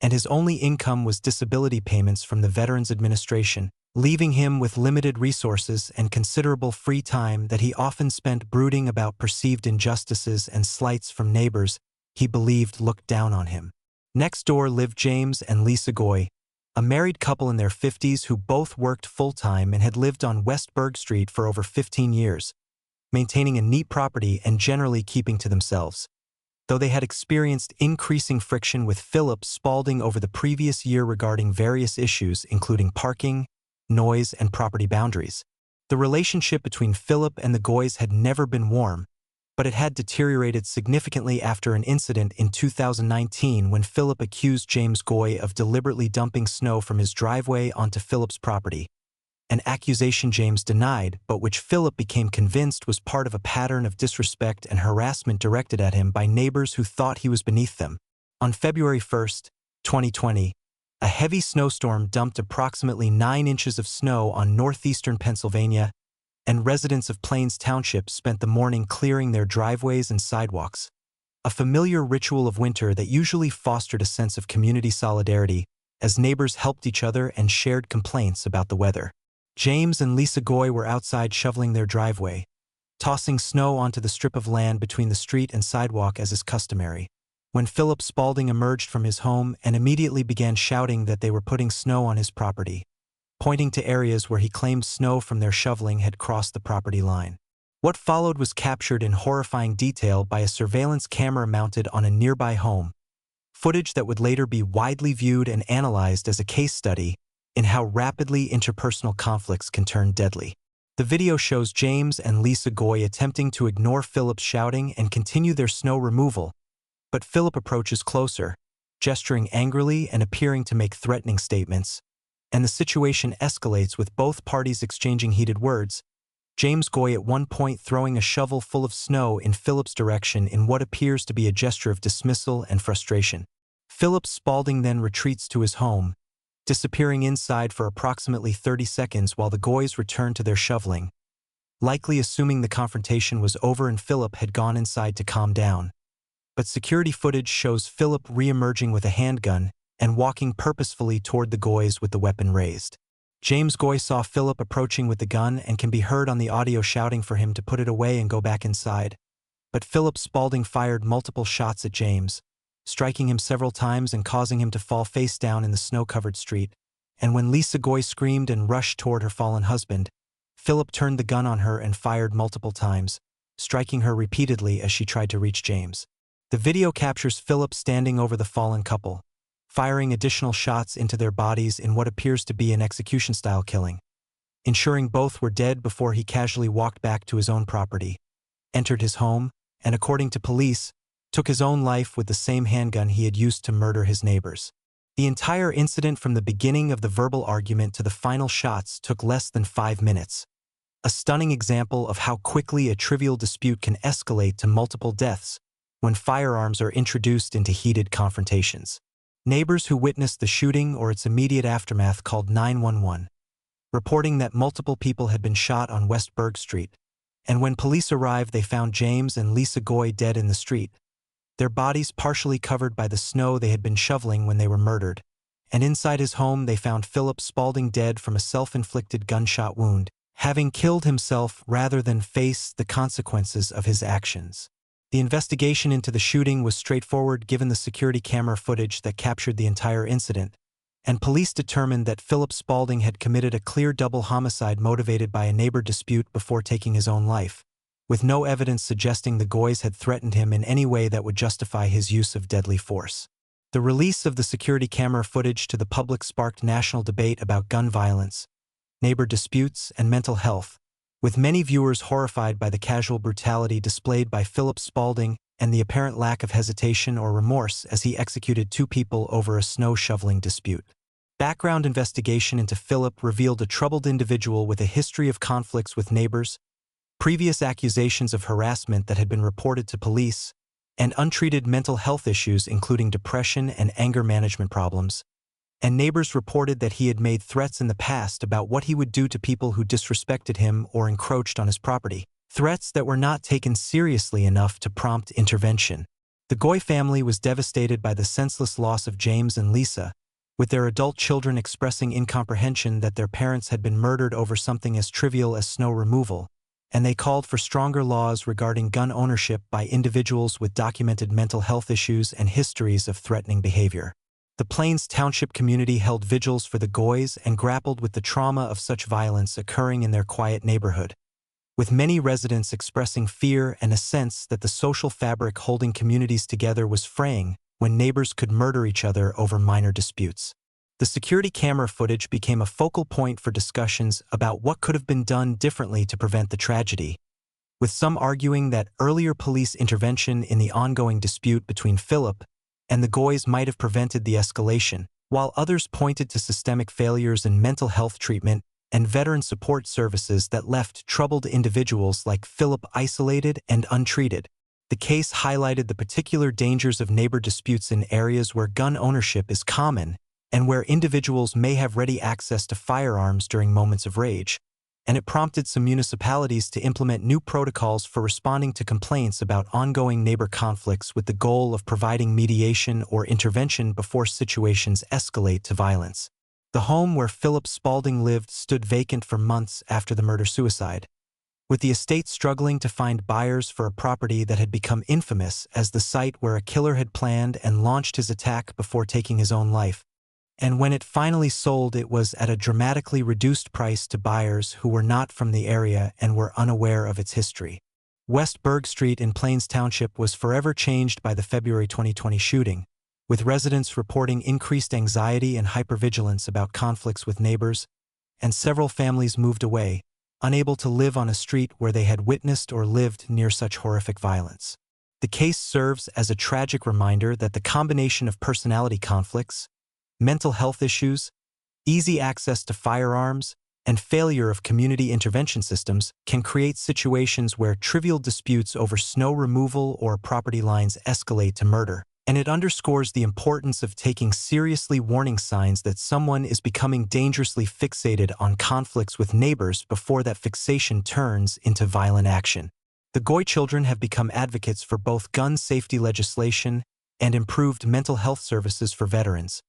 and his only income was disability payments from the Veterans Administration, leaving him with limited resources and considerable free time that he often spent brooding about perceived injustices and slights from neighbors he believed looked down on him. Next door lived James and Lisa Goy, a married couple in their 50s who both worked full-time and had lived on West Berg Street for over 15 years, maintaining a neat property and generally keeping to themselves, though they had experienced increasing friction with Philip Spaulding over the previous year regarding various issues including parking, noise, and property boundaries. The relationship between Philip and the Goys had never been warm, but it had deteriorated significantly after an incident in 2019 when Philip accused James Goy of deliberately dumping snow from his driveway onto Philip's property, an accusation James denied but which Philip became convinced was part of a pattern of disrespect and harassment directed at him by neighbors who thought he was beneath them. On February 1, 2020, a heavy snowstorm dumped approximately 9 inches of snow on northeastern Pennsylvania, and residents of Plains Township spent the morning clearing their driveways and sidewalks, a familiar ritual of winter that usually fostered a sense of community solidarity as neighbors helped each other and shared complaints about the weather. James and Lisa Goy were outside shoveling their driveway, tossing snow onto the strip of land between the street and sidewalk as is customary, when Philip Spaulding emerged from his home and immediately began shouting that they were putting snow on his property, pointing to areas where he claimed snow from their shoveling had crossed the property line. What followed was captured in horrifying detail by a surveillance camera mounted on a nearby home, footage that would later be widely viewed and analyzed as a case study in how rapidly interpersonal conflicts can turn deadly. The video shows James and Lisa Goy attempting to ignore Philip's shouting and continue their snow removal, but Philip approaches closer, gesturing angrily and appearing to make threatening statements, and the situation escalates with both parties exchanging heated words, James Goy at one point throwing a shovel full of snow in Philip's direction in what appears to be a gesture of dismissal and frustration. Philip Spaulding then retreats to his home, disappearing inside for approximately 30 seconds while the Goys return to their shoveling, likely assuming the confrontation was over and Philip had gone inside to calm down. But security footage shows Philip re-emerging with a handgun and walking purposefully toward the Goys with the weapon raised. James Goy saw Philip approaching with the gun and can be heard on the audio shouting for him to put it away and go back inside. But Philip Spaulding fired multiple shots at James, striking him several times and causing him to fall face down in the snow-covered street. And when Lisa Goy screamed and rushed toward her fallen husband, Philip turned the gun on her and fired multiple times, striking her repeatedly as she tried to reach James. The video captures Philip standing over the fallen couple, firing additional shots into their bodies in what appears to be an execution-style killing, ensuring both were dead before he casually walked back to his own property, entered his home, and according to police, took his own life with the same handgun he had used to murder his neighbors. The entire incident from the beginning of the verbal argument to the final shots took less than 5 minutes, a stunning example of how quickly a trivial dispute can escalate to multiple deaths when firearms are introduced into heated confrontations. Neighbors who witnessed the shooting or its immediate aftermath called 911, reporting that multiple people had been shot on West Berg Street, and when police arrived they found James and Lisa Goy dead in the street, their bodies partially covered by the snow they had been shoveling when they were murdered, and inside his home they found Philip Spaulding dead from a self-inflicted gunshot wound, having killed himself rather than face the consequences of his actions. The investigation into the shooting was straightforward given the security camera footage that captured the entire incident, and police determined that Philip Spaulding had committed a clear double homicide motivated by a neighbor dispute before taking his own life, with no evidence suggesting the Goys had threatened him in any way that would justify his use of deadly force. The release of the security camera footage to the public sparked national debate about gun violence, neighbor disputes, and mental health, with many viewers horrified by the casual brutality displayed by Philip Spaulding and the apparent lack of hesitation or remorse as he executed 2 people over a snow shoveling dispute. Background investigation into Philip revealed a troubled individual with a history of conflicts with neighbors, previous accusations of harassment that had been reported to police, and untreated mental health issues including depression and anger management problems. And neighbors reported that he had made threats in the past about what he would do to people who disrespected him or encroached on his property, threats that were not taken seriously enough to prompt intervention. The Goy family was devastated by the senseless loss of James and Lisa, with their adult children expressing incomprehension that their parents had been murdered over something as trivial as snow removal, and they called for stronger laws regarding gun ownership by individuals with documented mental health issues and histories of threatening behavior. The Plains Township community held vigils for the Goys and grappled with the trauma of such violence occurring in their quiet neighborhood, with many residents expressing fear and a sense that the social fabric holding communities together was fraying when neighbors could murder each other over minor disputes. The security camera footage became a focal point for discussions about what could have been done differently to prevent the tragedy, with some arguing that earlier police intervention in the ongoing dispute between Philip and the Goys might have prevented the escalation, while others pointed to systemic failures in mental health treatment and veteran support services that left troubled individuals like Philip isolated and untreated. The case highlighted the particular dangers of neighbor disputes in areas where gun ownership is common and where individuals may have ready access to firearms during moments of rage, and it prompted some municipalities to implement new protocols for responding to complaints about ongoing neighbor conflicts with the goal of providing mediation or intervention before situations escalate to violence. The home where Philip Spaulding lived stood vacant for months after the murder-suicide, with the estate struggling to find buyers for a property that had become infamous as the site where a killer had planned and launched his attack before taking his own life. And when it finally sold, it was at a dramatically reduced price to buyers who were not from the area and were unaware of its history. West Berg Street in Plains Township was forever changed by the February 2020 shooting, with residents reporting increased anxiety and hypervigilance about conflicts with neighbors, and several families moved away, unable to live on a street where they had witnessed or lived near such horrific violence. The case serves as a tragic reminder that the combination of personality conflicts, mental health issues, easy access to firearms, and failure of community intervention systems can create situations where trivial disputes over snow removal or property lines escalate to murder, and it underscores the importance of taking seriously warning signs that someone is becoming dangerously fixated on conflicts with neighbors before that fixation turns into violent action. The Goy children have become advocates for both gun safety legislation and improved mental health services for veterans,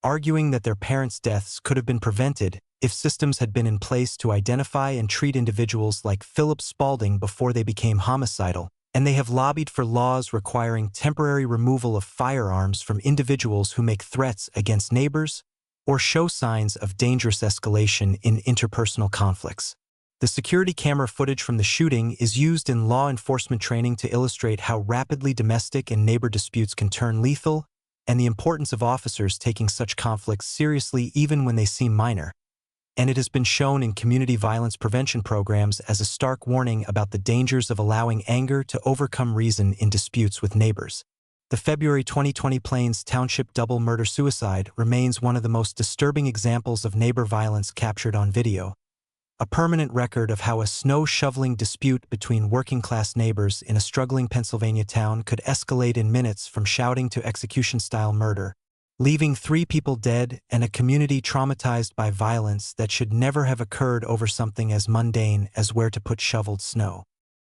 arguing that their parents' deaths could have been prevented if systems had been in place to identify and treat individuals like Philip Spaulding before they became homicidal, and they have lobbied for laws requiring temporary removal of firearms from individuals who make threats against neighbors or show signs of dangerous escalation in interpersonal conflicts. The security camera footage from the shooting is used in law enforcement training to illustrate how rapidly domestic and neighbor disputes can turn lethal, and the importance of officers taking such conflicts seriously even when they seem minor. And it has been shown in community violence prevention programs as a stark warning about the dangers of allowing anger to overcome reason in disputes with neighbors. The February 2020 Plains Township double murder-suicide remains one of the most disturbing examples of neighbor violence captured on video, a permanent record of how a snow-shoveling dispute between working-class neighbors in a struggling Pennsylvania town could escalate in minutes from shouting to execution-style murder, leaving 3 people dead and a community traumatized by violence that should never have occurred over something as mundane as where to put shoveled snow.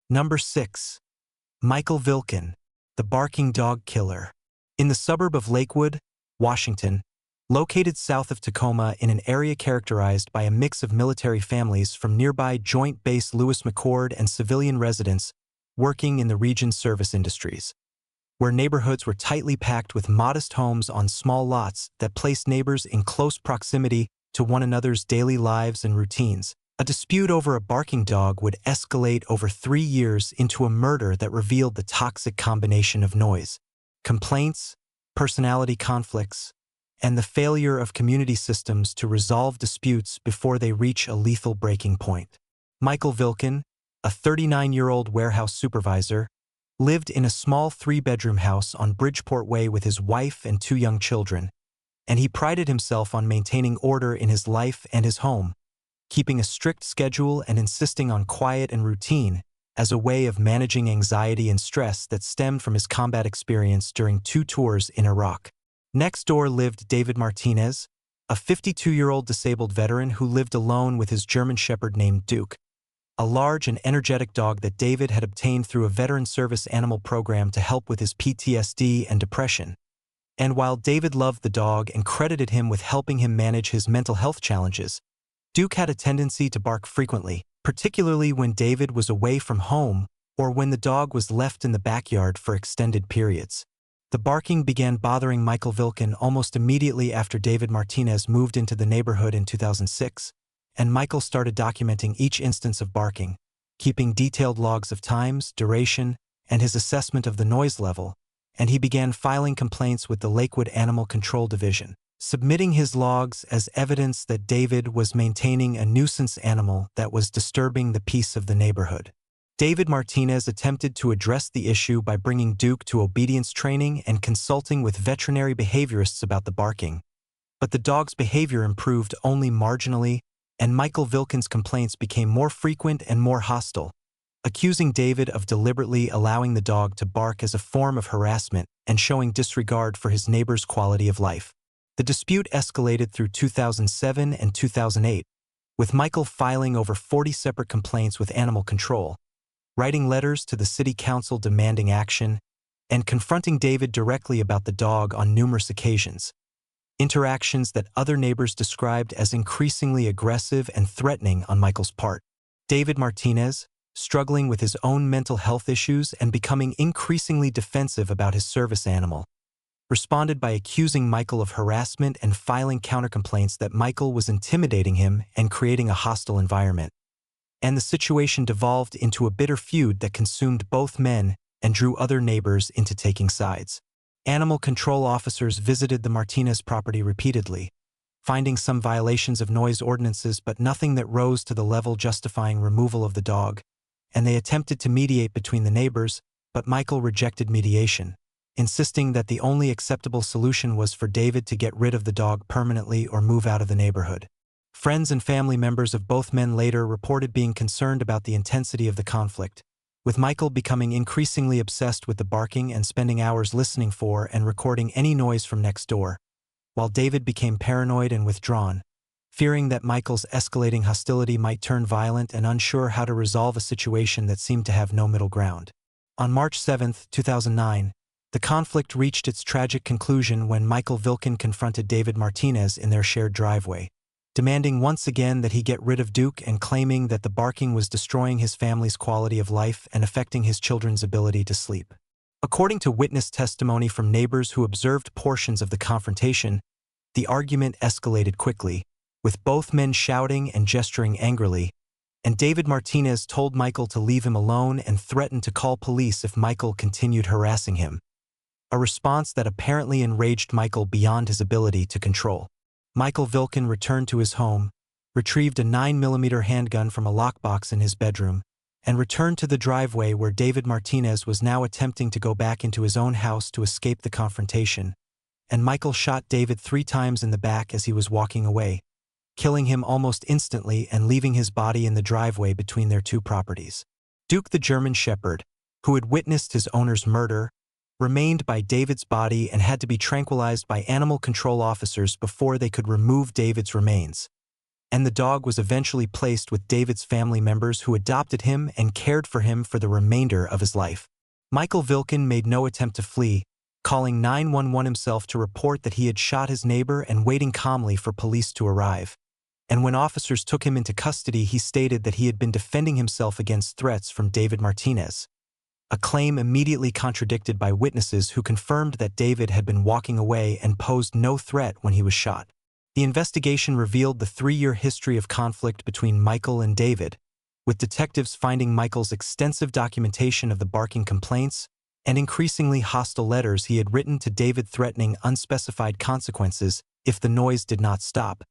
Number 6. Michael Vilken, the barking dog killer. In the suburb of Lakewood, Washington, located south of Tacoma in an area characterized by a mix of military families from nearby Joint Base Lewis McChord and civilian residents working in the region's service industries, where neighborhoods were tightly packed with modest homes on small lots that placed neighbors in close proximity to one another's daily lives and routines. A dispute over a barking dog would escalate over 3 years into a murder that revealed the toxic combination of noise, complaints, personality conflicts, and the failure of community systems to resolve disputes before they reach a lethal breaking point. Michael Vilken, a 39-year-old warehouse supervisor, lived in a small 3-bedroom house on Bridgeport Way with his wife and 2 young children, and he prided himself on maintaining order in his life and his home, keeping a strict schedule and insisting on quiet and routine as a way of managing anxiety and stress that stemmed from his combat experience during 2 tours in Iraq. Next door lived David Martinez, a 52-year-old disabled veteran who lived alone with his German Shepherd named Duke, a large and energetic dog that David had obtained through a veteran service animal program to help with his PTSD and depression. And while David loved the dog and credited him with helping him manage his mental health challenges, Duke had a tendency to bark frequently, particularly when David was away from home or when the dog was left in the backyard for extended periods. The barking began bothering Michael Vilken almost immediately after David Martinez moved into the neighborhood in 2006, and Michael started documenting each instance of barking, keeping detailed logs of times, duration, and his assessment of the noise level, and he began filing complaints with the Lakewood Animal Control Division, submitting his logs as evidence that David was maintaining a nuisance animal that was disturbing the peace of the neighborhood. David Martinez attempted to address the issue by bringing Duke to obedience training and consulting with veterinary behaviorists about the barking. But the dog's behavior improved only marginally, and Michael Vilken's complaints became more frequent and more hostile, accusing David of deliberately allowing the dog to bark as a form of harassment and showing disregard for his neighbor's quality of life. The dispute escalated through 2007 and 2008, with Michael filing over 40 separate complaints with animal control, writing letters to the city council demanding action, and confronting David directly about the dog on numerous occasions. Interactions that other neighbors described as increasingly aggressive and threatening on Michael's part. David Martinez, struggling with his own mental health issues and becoming increasingly defensive about his service animal, responded by accusing Michael of harassment and filing countercomplaints that Michael was intimidating him and creating a hostile environment. And the situation devolved into a bitter feud that consumed both men and drew other neighbors into taking sides. Animal control officers visited the Martinez property repeatedly, finding some violations of noise ordinances but nothing that rose to the level justifying removal of the dog, and they attempted to mediate between the neighbors, but Michael rejected mediation, insisting that the only acceptable solution was for David to get rid of the dog permanently or move out of the neighborhood. Friends and family members of both men later reported being concerned about the intensity of the conflict, with Michael becoming increasingly obsessed with the barking and spending hours listening for and recording any noise from next door, while David became paranoid and withdrawn, fearing that Michael's escalating hostility might turn violent and unsure how to resolve a situation that seemed to have no middle ground. On March 7, 2009, the conflict reached its tragic conclusion when Michael Vilken confronted David Martinez in their shared driveway, demanding once again that he get rid of Duke and claiming that the barking was destroying his family's quality of life and affecting his children's ability to sleep. According to witness testimony from neighbors who observed portions of the confrontation, the argument escalated quickly, with both men shouting and gesturing angrily, and David Martinez told Michael to leave him alone and threatened to call police if Michael continued harassing him, a response that apparently enraged Michael beyond his ability to control. Michael Vilken returned to his home, retrieved a 9mm handgun from a lockbox in his bedroom, and returned to the driveway where David Martinez was now attempting to go back into his own house to escape the confrontation, and Michael shot David 3 times in the back as he was walking away, killing him almost instantly and leaving his body in the driveway between their two properties. Duke the German Shepherd, who had witnessed his owner's murder, remained by David's body and had to be tranquilized by animal control officers before they could remove David's remains. And the dog was eventually placed with David's family members who adopted him and cared for him for the remainder of his life. Michael Vilken made no attempt to flee, calling 911 himself to report that he had shot his neighbor and waiting calmly for police to arrive. And when officers took him into custody, he stated that he had been defending himself against threats from David Martinez, a claim immediately contradicted by witnesses who confirmed that David had been walking away and posed no threat when he was shot. The investigation revealed the 3-year history of conflict between Michael and David, with detectives finding Michael's extensive documentation of the barking complaints and increasingly hostile letters he had written to David threatening unspecified consequences if the noise did not stop.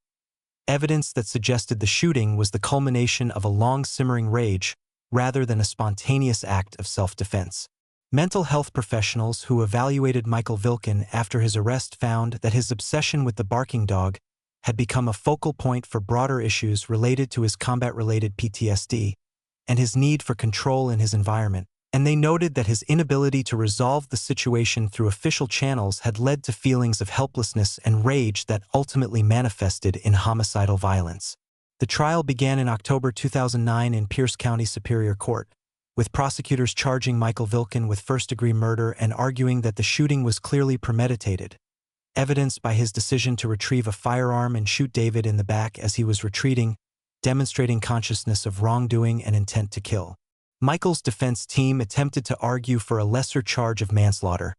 Evidence that suggested the shooting was the culmination of a long-simmering rage rather than a spontaneous act of self-defense. Mental health professionals who evaluated Michael Vilken after his arrest found that his obsession with the barking dog had become a focal point for broader issues related to his combat-related PTSD and his need for control in his environment, and they noted that his inability to resolve the situation through official channels had led to feelings of helplessness and rage that ultimately manifested in homicidal violence. The trial began in October 2009 in Pierce County Superior Court, with prosecutors charging Michael Vilken with first-degree murder and arguing that the shooting was clearly premeditated, evidenced by his decision to retrieve a firearm and shoot David in the back as he was retreating, demonstrating consciousness of wrongdoing and intent to kill. Michael's defense team attempted to argue for a lesser charge of manslaughter,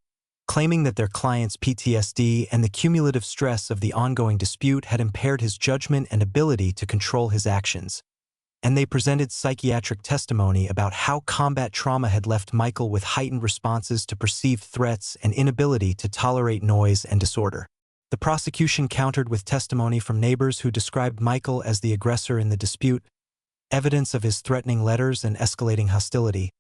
claiming that their client's PTSD and the cumulative stress of the ongoing dispute had impaired his judgment and ability to control his actions. And they presented psychiatric testimony about how combat trauma had left Michael with heightened responses to perceived threats and inability to tolerate noise and disorder. The prosecution countered with testimony from neighbors who described Michael as the aggressor in the dispute, evidence of his threatening letters and escalating hostility,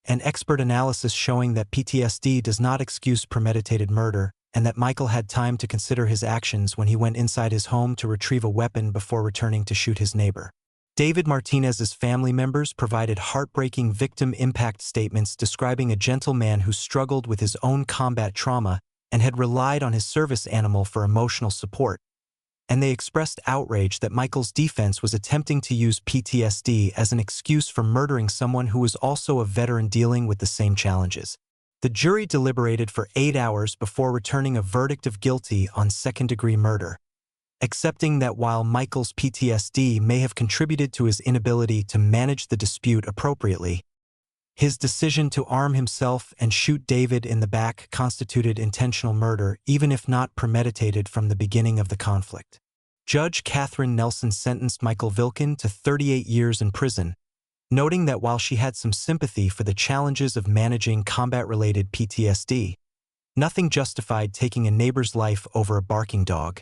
and expert analysis showing that PTSD does not excuse premeditated murder, and that Michael had time to consider his actions when he went inside his home to retrieve a weapon before returning to shoot his neighbor. David Martinez's family members provided heartbreaking victim impact statements describing a gentle man who struggled with his own combat trauma and had relied on his service animal for emotional support, and they expressed outrage that Michael's defense was attempting to use PTSD as an excuse for murdering someone who was also a veteran dealing with the same challenges. The jury deliberated for 8 hours before returning a verdict of guilty on second-degree murder, accepting that while Michael's PTSD may have contributed to his inability to manage the dispute appropriately, his decision to arm himself and shoot David in the back constituted intentional murder, even if not premeditated from the beginning of the conflict. Judge Catherine Nelson sentenced Michael Vilken to 38 years in prison, noting that while she had some sympathy for the challenges of managing combat-related PTSD, nothing justified taking a neighbor's life over a barking dog,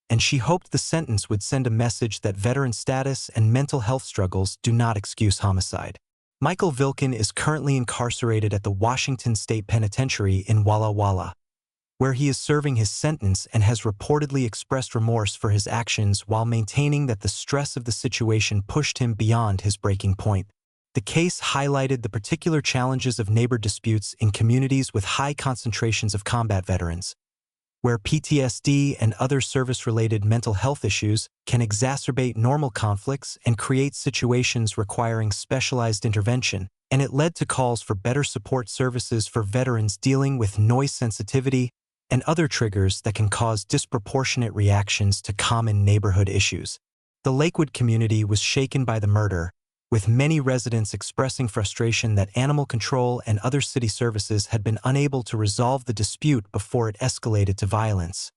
and she hoped the sentence would send a message that veteran status and mental health struggles do not excuse homicide. Michael Vilken is currently incarcerated at the Washington State Penitentiary in Walla Walla, where he is serving his sentence and has reportedly expressed remorse for his actions while maintaining that the stress of the situation pushed him beyond his breaking point. The case highlighted the particular challenges of neighbor disputes in communities with high concentrations of combat veterans, where PTSD and other service-related mental health issues can exacerbate normal conflicts and create situations requiring specialized intervention, and it led to calls for better support services for veterans dealing with noise sensitivity and other triggers that can cause disproportionate reactions to common neighborhood issues. The Lakewood community was shaken by the murder, with many residents expressing frustration that animal control and other city services had been unable to resolve the dispute before it escalated to violence.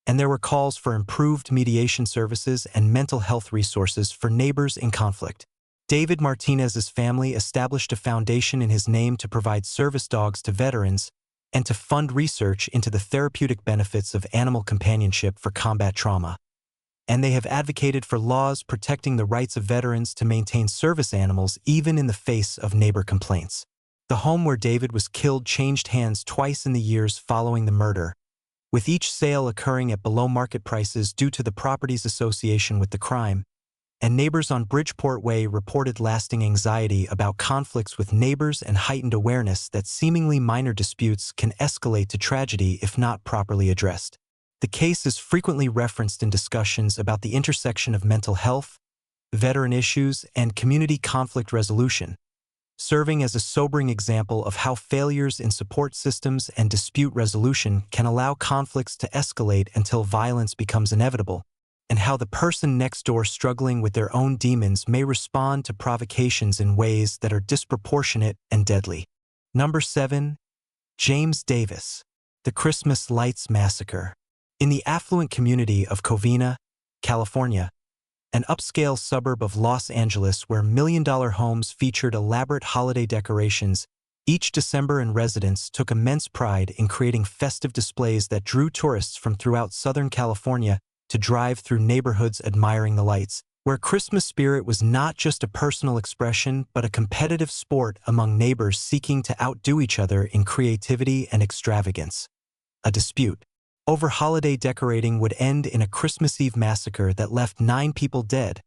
And there were calls for improved mediation services and mental health resources for neighbors in conflict. David Martinez's family established a foundation in his name to provide service dogs to veterans and to fund research into the therapeutic benefits of animal companionship for combat trauma. And they have advocated for laws protecting the rights of veterans to maintain service animals even in the face of neighbor complaints. The home where David was killed changed hands twice in the years following the murder, with each sale occurring at below-market prices due to the property's association with the crime, and neighbors on Bridgeport Way reported lasting anxiety about conflicts with neighbors and heightened awareness that seemingly minor disputes can escalate to tragedy if not properly addressed. The case is frequently referenced in discussions about the intersection of mental health, veteran issues, and community conflict resolution, serving as a sobering example of how failures in support systems and dispute resolution can allow conflicts to escalate until violence becomes inevitable, and how the person next door struggling with their own demons may respond to provocations in ways that are disproportionate and deadly. Number 7. James Davis. The Christmas Lights Massacre. In the affluent community of Covina, California, an upscale suburb of Los Angeles where million-dollar homes featured elaborate holiday decorations, each December residents took immense pride in creating festive displays that drew tourists from throughout Southern California to drive through neighborhoods admiring the lights, where Christmas spirit was not just a personal expression but a competitive sport among neighbors seeking to outdo each other in creativity and extravagance. A dispute over holiday decorating would end in a Christmas Eve massacre that left 9 people dead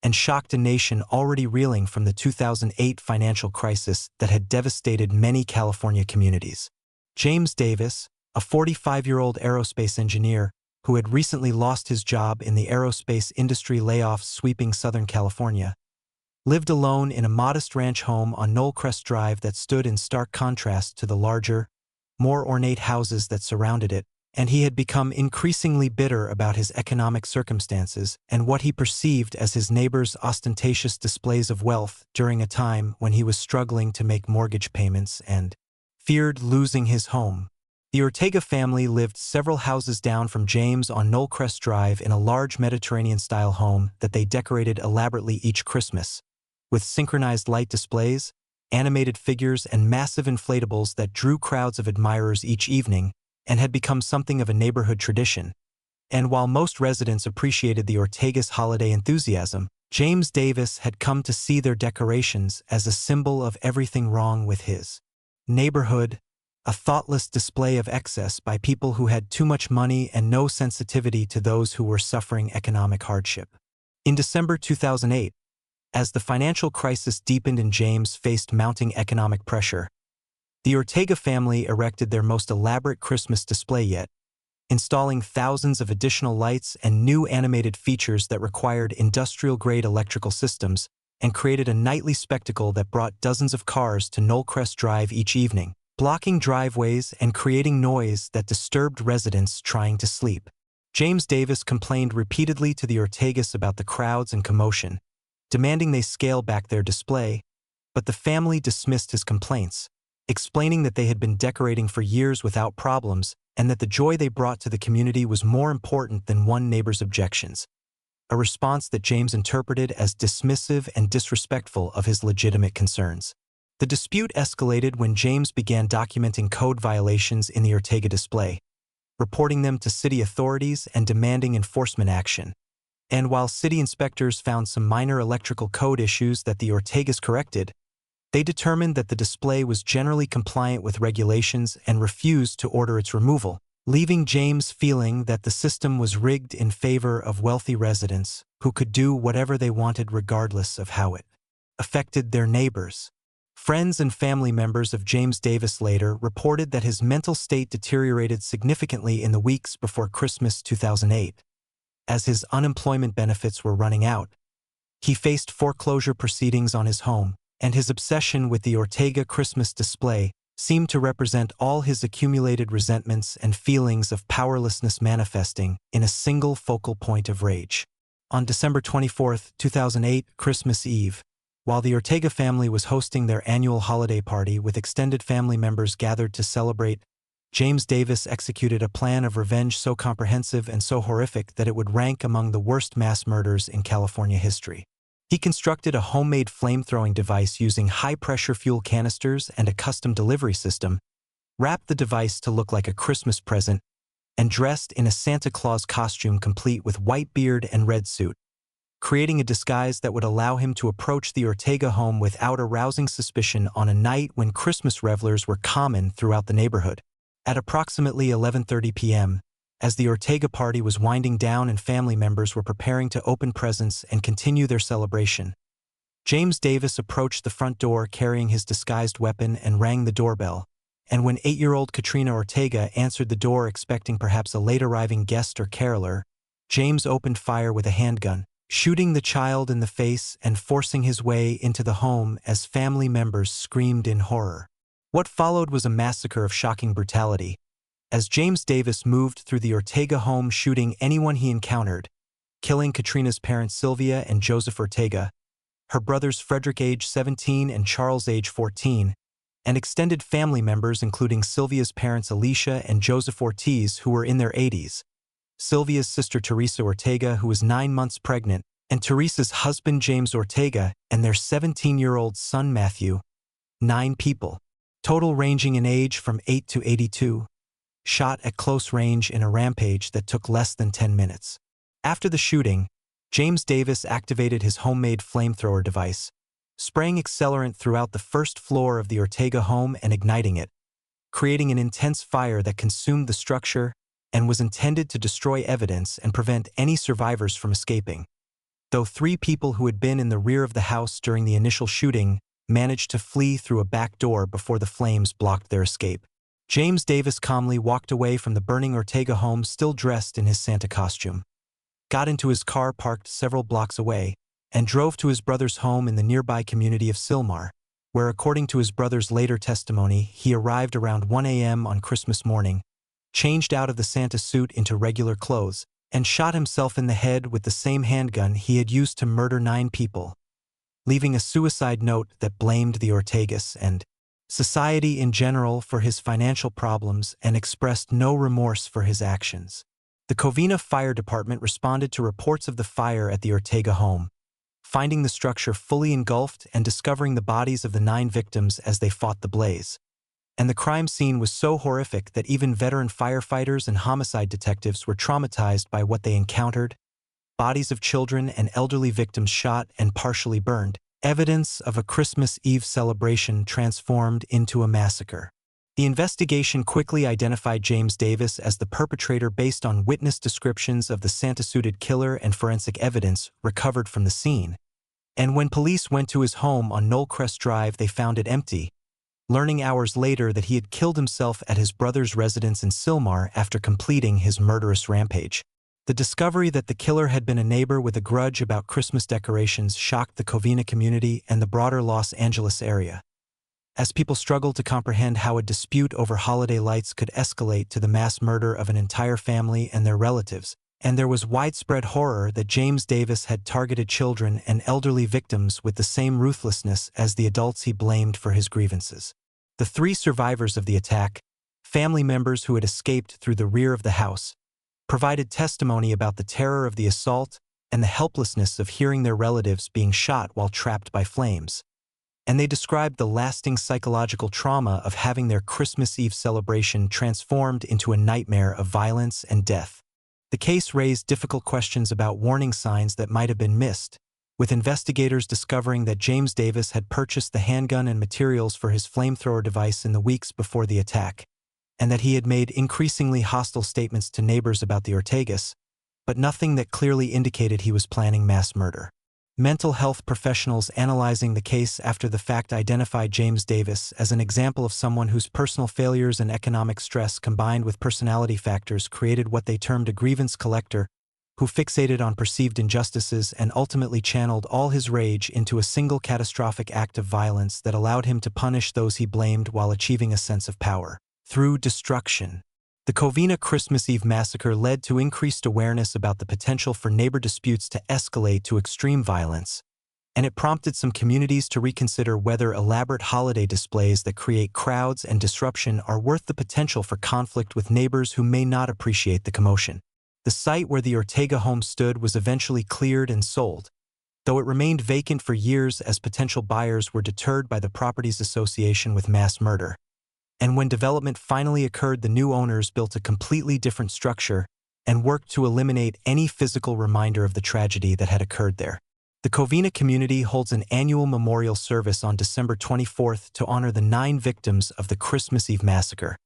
and shocked a nation already reeling from the 2008 financial crisis that had devastated many California communities. James Davis, a 45-year-old aerospace engineer who had recently lost his job in the aerospace industry layoffs sweeping Southern California, lived alone in a modest ranch home on Knollcrest Drive that stood in stark contrast to the larger, more ornate houses that surrounded it, and he had become increasingly bitter about his economic circumstances and what he perceived as his neighbors' ostentatious displays of wealth during a time when he was struggling to make mortgage payments and feared losing his home. The Ortega family lived several houses down from James on Knollcrest Drive in a large Mediterranean-style home that they decorated elaborately each Christmas, with synchronized light displays, animated figures, and massive inflatables that drew crowds of admirers each evening and had become something of a neighborhood tradition. And while most residents appreciated the Ortega's holiday enthusiasm, James Davis had come to see their decorations as a symbol of everything wrong with his neighborhood, a thoughtless display of excess by people who had too much money and no sensitivity to those who were suffering economic hardship. In December 2008, as the financial crisis deepened and James faced mounting economic pressure, the Ortega family erected their most elaborate Christmas display yet, installing thousands of additional lights and new animated features that required industrial-grade electrical systems and created a nightly spectacle that brought dozens of cars to Knollcrest Drive each evening, blocking driveways and creating noise that disturbed residents trying to sleep. James Davis complained repeatedly to the Ortegas about the crowds and commotion, demanding they scale back their display, but the family dismissed his complaints, explaining that they had been decorating for years without problems and that the joy they brought to the community was more important than one neighbor's objections, a response that James interpreted as dismissive and disrespectful of his legitimate concerns. The dispute escalated when James began documenting code violations in the Ortega display, reporting them to city authorities and demanding enforcement action. And while city inspectors found some minor electrical code issues that the Ortegas corrected, they determined that the display was generally compliant with regulations and refused to order its removal, leaving James feeling that the system was rigged in favor of wealthy residents who could do whatever they wanted regardless of how it affected their neighbors. Friends and family members of James Davis later reported that his mental state deteriorated significantly in the weeks before Christmas 2008. As his unemployment benefits were running out, he faced foreclosure proceedings on his home, and his obsession with the Ortega Christmas display seemed to represent all his accumulated resentments and feelings of powerlessness manifesting in a single focal point of rage. On December 24, 2008, Christmas Eve, while the Ortega family was hosting their annual holiday party with extended family members gathered to celebrate, James Davis executed a plan of revenge so comprehensive and so horrific that it would rank among the worst mass murders in California history. He constructed a homemade flame-throwing device using high-pressure fuel canisters and a custom delivery system, wrapped the device to look like a Christmas present, and dressed in a Santa Claus costume complete with white beard and red suit, creating a disguise that would allow him to approach the Ortega home without arousing suspicion on a night when Christmas revelers were common throughout the neighborhood. At approximately 11:30 p.m., as the Ortega party was winding down and family members were preparing to open presents and continue their celebration, James Davis approached the front door carrying his disguised weapon and rang the doorbell, and when 8-year-old Katrina Ortega answered the door expecting perhaps a late-arriving guest or caroler, James opened fire with a handgun, shooting the child in the face and forcing his way into the home as family members screamed in horror. What followed was a massacre of shocking brutality, as James Davis moved through the Ortega home shooting anyone he encountered, killing Katrina's parents Sylvia and Joseph Ortega, her brothers Frederick age 17 and Charles age 14, and extended family members including Sylvia's parents Alicia and Joseph Ortiz who were in their 80s, Sylvia's sister Teresa Ortega who was 9 months pregnant, and Teresa's husband James Ortega and their 17-year-old son Matthew. 9 people, total ranging in age from 8 to 82. Shot at close range in a rampage that took less than 10 minutes. After the shooting, James Davis activated his homemade flamethrower device, spraying accelerant throughout the first floor of the Ortega home and igniting it, creating an intense fire that consumed the structure and was intended to destroy evidence and prevent any survivors from escaping. Though 3 people who had been in the rear of the house during the initial shooting managed to flee through a back door before the flames blocked their escape, James Davis calmly walked away from the burning Ortega home still dressed in his Santa costume, got into his car parked several blocks away, and drove to his brother's home in the nearby community of Sylmar, where according to his brother's later testimony, he arrived around 1 a.m. on Christmas morning, changed out of the Santa suit into regular clothes, and shot himself in the head with the same handgun he had used to murder 9 people, leaving a suicide note that blamed the Ortegas and society in general for his financial problems and expressed no remorse for his actions. The Covina Fire Department responded to reports of the fire at the Ortega home, finding the structure fully engulfed and discovering the bodies of the 9 victims as they fought the blaze. And the crime scene was so horrific that even veteran firefighters and homicide detectives were traumatized by what they encountered. bodies of children and elderly victims shot and partially burned, evidence of a Christmas Eve celebration transformed into a massacre. The investigation quickly identified James Davis as the perpetrator based on witness descriptions of the Santa-suited killer and forensic evidence recovered from the scene. And when police went to his home on Knollcrest Drive, they found it empty, learning hours later that he had killed himself at his brother's residence in Sylmar after completing his murderous rampage. The discovery that the killer had been a neighbor with a grudge about Christmas decorations shocked the Covina community and the broader Los Angeles area, as people struggled to comprehend how a dispute over holiday lights could escalate to the mass murder of an entire family and their relatives. And there was widespread horror that James Davis had targeted children and elderly victims with the same ruthlessness as the adults he blamed for his grievances. The 3 survivors of the attack, family members who had escaped through the rear of the house, provided testimony about the terror of the assault and the helplessness of hearing their relatives being shot while trapped by flames. And they described the lasting psychological trauma of having their Christmas Eve celebration transformed into a nightmare of violence and death. The case raised difficult questions about warning signs that might have been missed, with investigators discovering that James Davis had purchased the handgun and materials for his flamethrower device in the weeks before the attack, and that he had made increasingly hostile statements to neighbors about the Ortegas, but nothing that clearly indicated he was planning mass murder. Mental health professionals analyzing the case after the fact identified James Davis as an example of someone whose personal failures and economic stress combined with personality factors created what they termed a grievance collector, who fixated on perceived injustices and ultimately channeled all his rage into a single catastrophic act of violence that allowed him to punish those he blamed while achieving a sense of power through destruction. The Covina Christmas Eve massacre led to increased awareness about the potential for neighbor disputes to escalate to extreme violence, and it prompted some communities to reconsider whether elaborate holiday displays that create crowds and disruption are worth the potential for conflict with neighbors who may not appreciate the commotion. The site where the Ortega home stood was eventually cleared and sold, though it remained vacant for years as potential buyers were deterred by the property's association with mass murder. And when development finally occurred, the new owners built a completely different structure and worked to eliminate any physical reminder of the tragedy that had occurred there. The Covina community holds an annual memorial service on December 24th to honor the 9 victims of the Christmas Eve massacre,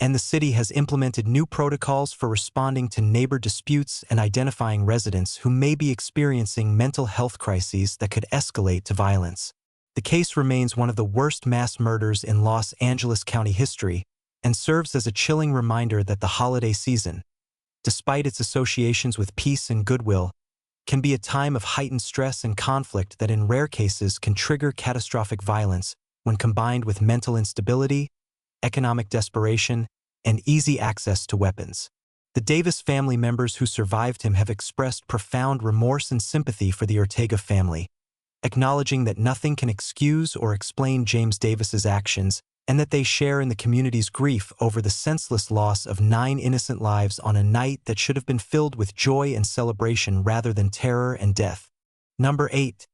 and the city has implemented new protocols for responding to neighbor disputes and identifying residents who may be experiencing mental health crises that could escalate to violence. The case remains one of the worst mass murders in Los Angeles County history and serves as a chilling reminder that the holiday season, despite its associations with peace and goodwill, can be a time of heightened stress and conflict that in rare cases can trigger catastrophic violence when combined with mental instability, economic desperation, and easy access to weapons. The Davis family members who survived him have expressed profound remorse and sympathy for the Ortega family, acknowledging that nothing can excuse or explain James Davis's actions and that they share in the community's grief over the senseless loss of 9 innocent lives on a night that should have been filled with joy and celebration rather than terror and death. Number 8.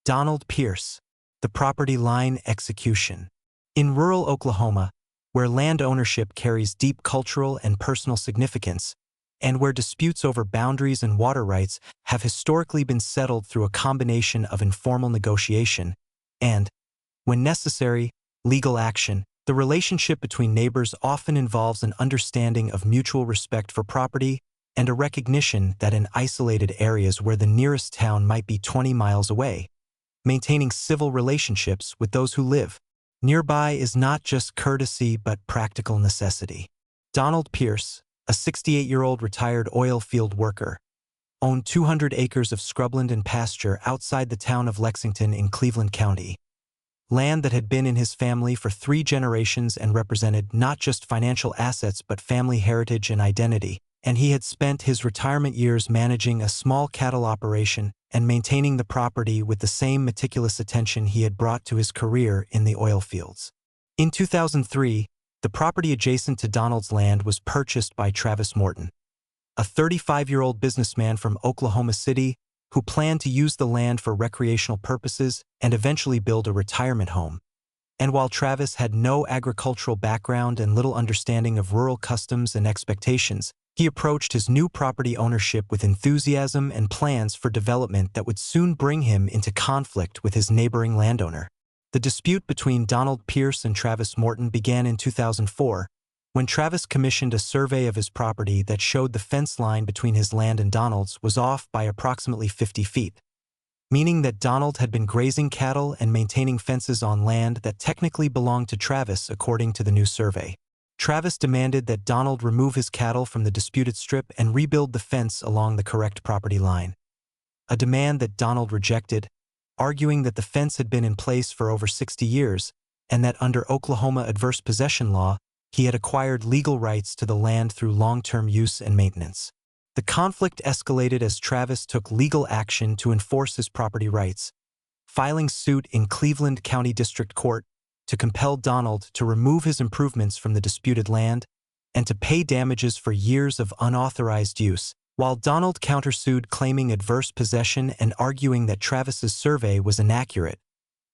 Donald Pierce, the property line execution. In rural Oklahoma, where land ownership carries deep cultural and personal significance, and where disputes over boundaries and water rights have historically been settled through a combination of informal negotiation and, when necessary, legal action, the relationship between neighbors often involves an understanding of mutual respect for property and a recognition that in isolated areas where the nearest town might be 20 miles away, maintaining civil relationships with those who live nearby is not just courtesy but practical necessity. Donald Pierce, a 68-year-old retired oil field worker, owned 200 acres of scrubland and pasture outside the town of Lexington in Cleveland County, land that had been in his family for 3 generations and represented not just financial assets but family heritage and identity, and he had spent his retirement years managing a small cattle operation and maintaining the property with the same meticulous attention he had brought to his career in the oil fields. In 2003, the property adjacent to Donald's land was purchased by Travis Morton, a 35-year-old businessman from Oklahoma City who planned to use the land for recreational purposes and eventually build a retirement home. And while Travis had no agricultural background and little understanding of rural customs and expectations, He approached his new property ownership with enthusiasm and plans for development that would soon bring him into conflict with his neighboring landowner. The dispute between Donald Pierce and Travis Morton began in 2004, when Travis commissioned a survey of his property that showed the fence line between his land and Donald's was off by approximately 50 feet, meaning that Donald had been grazing cattle and maintaining fences on land that technically belonged to Travis according to the new survey. Travis demanded that Donald remove his cattle from the disputed strip and rebuild the fence along the correct property line, a demand that Donald rejected, arguing that the fence had been in place for over 60 years and that under Oklahoma adverse possession law, he had acquired legal rights to the land through long-term use and maintenance. The conflict escalated as Travis took legal action to enforce his property rights, filing suit in Cleveland County District Court to compel Donald to remove his improvements from the disputed land and to pay damages for years of unauthorized use, while Donald countersued claiming adverse possession and arguing that Travis's survey was inaccurate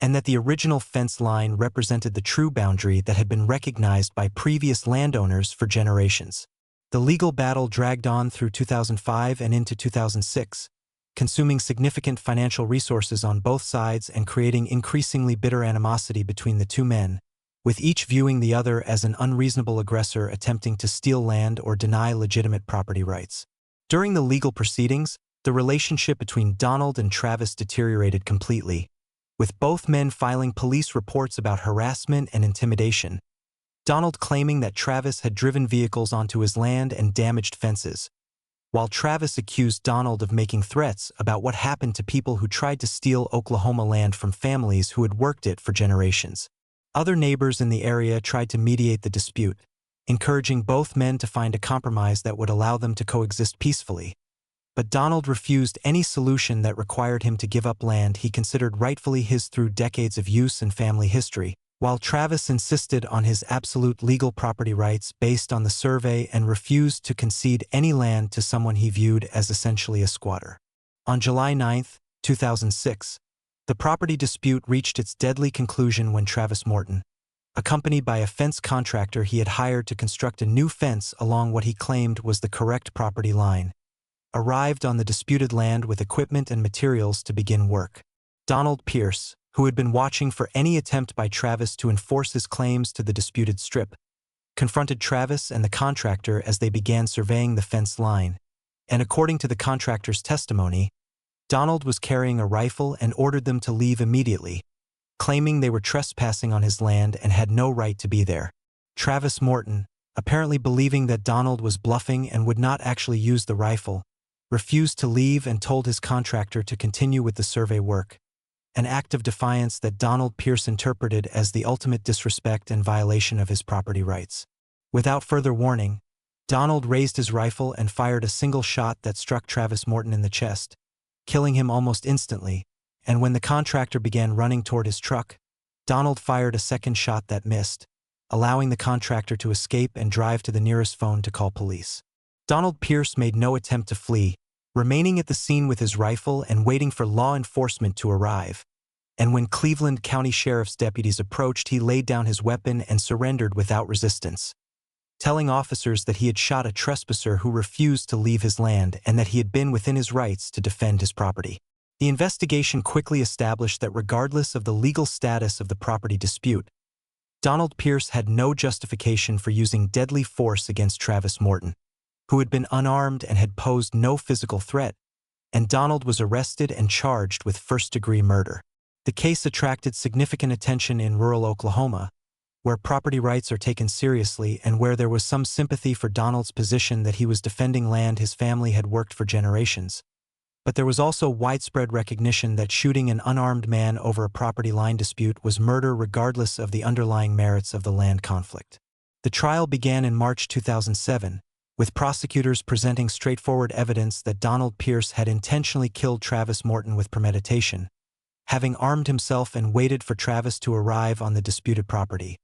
and that the original fence line represented the true boundary that had been recognized by previous landowners for generations. The legal battle dragged on through 2005 and into 2006, consuming significant financial resources on both sides and creating increasingly bitter animosity between the two men, with each viewing the other as an unreasonable aggressor attempting to steal land or deny legitimate property rights. During the legal proceedings, the relationship between Donald and Travis deteriorated completely, with both men filing police reports about harassment and intimidation, Donald claiming that Travis had driven vehicles onto his land and damaged fences, while Travis accused Donald of making threats about what happened to people who tried to steal Oklahoma land from families who had worked it for generations. Other neighbors in the area tried to mediate the dispute, encouraging both men to find a compromise that would allow them to coexist peacefully. But Donald refused any solution that required him to give up land he considered rightfully his through decades of use and family history, while Travis insisted on his absolute legal property rights based on the survey and refused to concede any land to someone he viewed as essentially a squatter. On July 9, 2006, the property dispute reached its deadly conclusion when Travis Morton, accompanied by a fence contractor he had hired to construct a new fence along what he claimed was the correct property line, arrived on the disputed land with equipment and materials to begin work. Donald Pierce, who had been watching for any attempt by Travis to enforce his claims to the disputed strip, confronted Travis and the contractor as they began surveying the fence line, and according to the contractor's testimony, Donald was carrying a rifle and ordered them to leave immediately, claiming they were trespassing on his land and had no right to be there. Travis Morton, apparently believing that Donald was bluffing and would not actually use the rifle, refused to leave and told his contractor to continue with the survey work, an act of defiance that Donald Pierce interpreted as the ultimate disrespect and violation of his property rights. Without further warning, Donald raised his rifle and fired a single shot that struck Travis Morton in the chest, killing him almost instantly, and when the contractor began running toward his truck, Donald fired a second shot that missed, allowing the contractor to escape and drive to the nearest phone to call police. Donald Pierce made no attempt to flee, remaining at the scene with his rifle and waiting for law enforcement to arrive, and when Cleveland County Sheriff's deputies approached, he laid down his weapon and surrendered without resistance, telling officers that he had shot a trespasser who refused to leave his land and that he had been within his rights to defend his property. The investigation quickly established that regardless of the legal status of the property dispute, Donald Pierce had no justification for using deadly force against Travis Morton, who had been unarmed and had posed no physical threat, and Donald was arrested and charged with first-degree murder. The case attracted significant attention in rural Oklahoma, where property rights are taken seriously and where there was some sympathy for Donald's position that he was defending land his family had worked for generations. But there was also widespread recognition that shooting an unarmed man over a property line dispute was murder regardless of the underlying merits of the land conflict. The trial began in March 2007, with prosecutors presenting straightforward evidence that Donald Pierce had intentionally killed Travis Morton with premeditation, having armed himself and waited for Travis to arrive on the disputed property,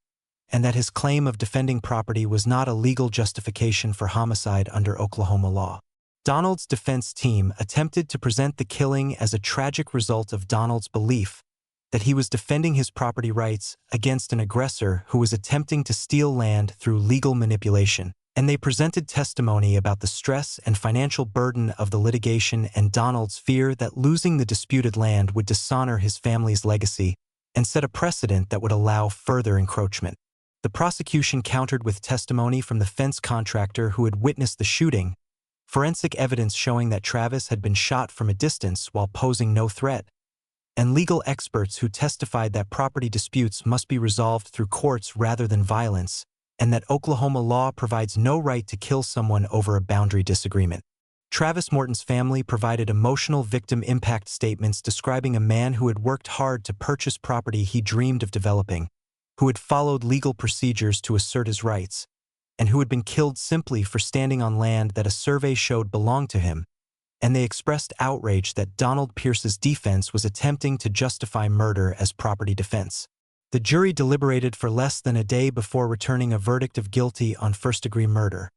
and that his claim of defending property was not a legal justification for homicide under Oklahoma law. Donald's defense team attempted to present the killing as a tragic result of Donald's belief that he was defending his property rights against an aggressor who was attempting to steal land through legal manipulation, and they presented testimony about the stress and financial burden of the litigation and Donald's fear that losing the disputed land would dishonor his family's legacy and set a precedent that would allow further encroachment. The prosecution countered with testimony from the fence contractor who had witnessed the shooting, forensic evidence showing that Travis had been shot from a distance while posing no threat, and legal experts who testified that property disputes must be resolved through courts rather than violence, and that Oklahoma law provides no right to kill someone over a boundary disagreement. Travis Morton's family provided emotional victim impact statements describing a man who had worked hard to purchase property he dreamed of developing, who had followed legal procedures to assert his rights, and who had been killed simply for standing on land that a survey showed belonged to him, and they expressed outrage that Donald Pierce's defense was attempting to justify murder as property defense. The jury deliberated for less than a day before returning a verdict of guilty on first-degree murder,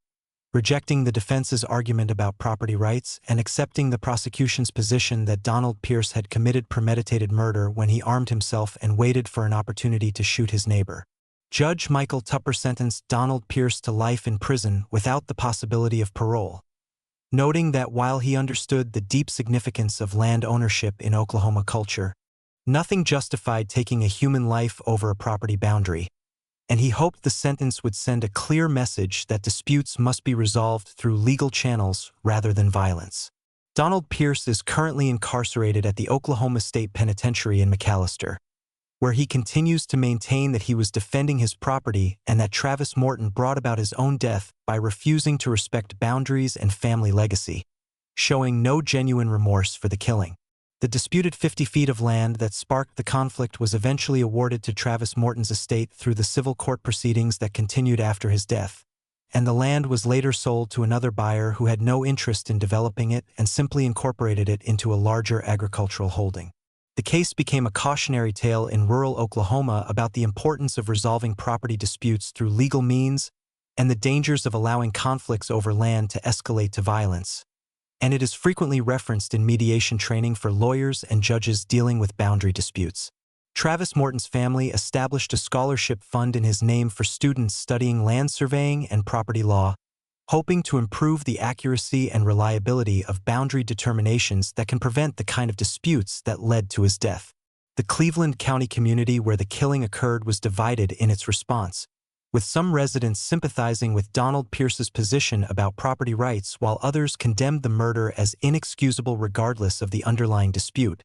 rejecting the defense's argument about property rights and accepting the prosecution's position that Donald Pierce had committed premeditated murder when he armed himself and waited for an opportunity to shoot his neighbor. Judge Michael Tupper sentenced Donald Pierce to life in prison without the possibility of parole, noting that while he understood the deep significance of land ownership in Oklahoma culture, nothing justified taking a human life over a property boundary, and he hoped the sentence would send a clear message that disputes must be resolved through legal channels rather than violence. Donald Pierce is currently incarcerated at the Oklahoma State Penitentiary in McAlester, where he continues to maintain that he was defending his property and that Travis Morton brought about his own death by refusing to respect boundaries and family legacy, showing no genuine remorse for the killing. The disputed 50 feet of land that sparked the conflict was eventually awarded to Travis Morton's estate through the civil court proceedings that continued after his death, and the land was later sold to another buyer who had no interest in developing it and simply incorporated it into a larger agricultural holding. The case became a cautionary tale in rural Oklahoma about the importance of resolving property disputes through legal means and the dangers of allowing conflicts over land to escalate to violence, and it is frequently referenced in mediation training for lawyers and judges dealing with boundary disputes. Travis Morton's family established a scholarship fund in his name for students studying land surveying and property law, hoping to improve the accuracy and reliability of boundary determinations that can prevent the kind of disputes that led to his death. The Cleveland County community where the killing occurred was divided in its response, with some residents sympathizing with Donald Pierce's position about property rights while others condemned the murder as inexcusable regardless of the underlying dispute.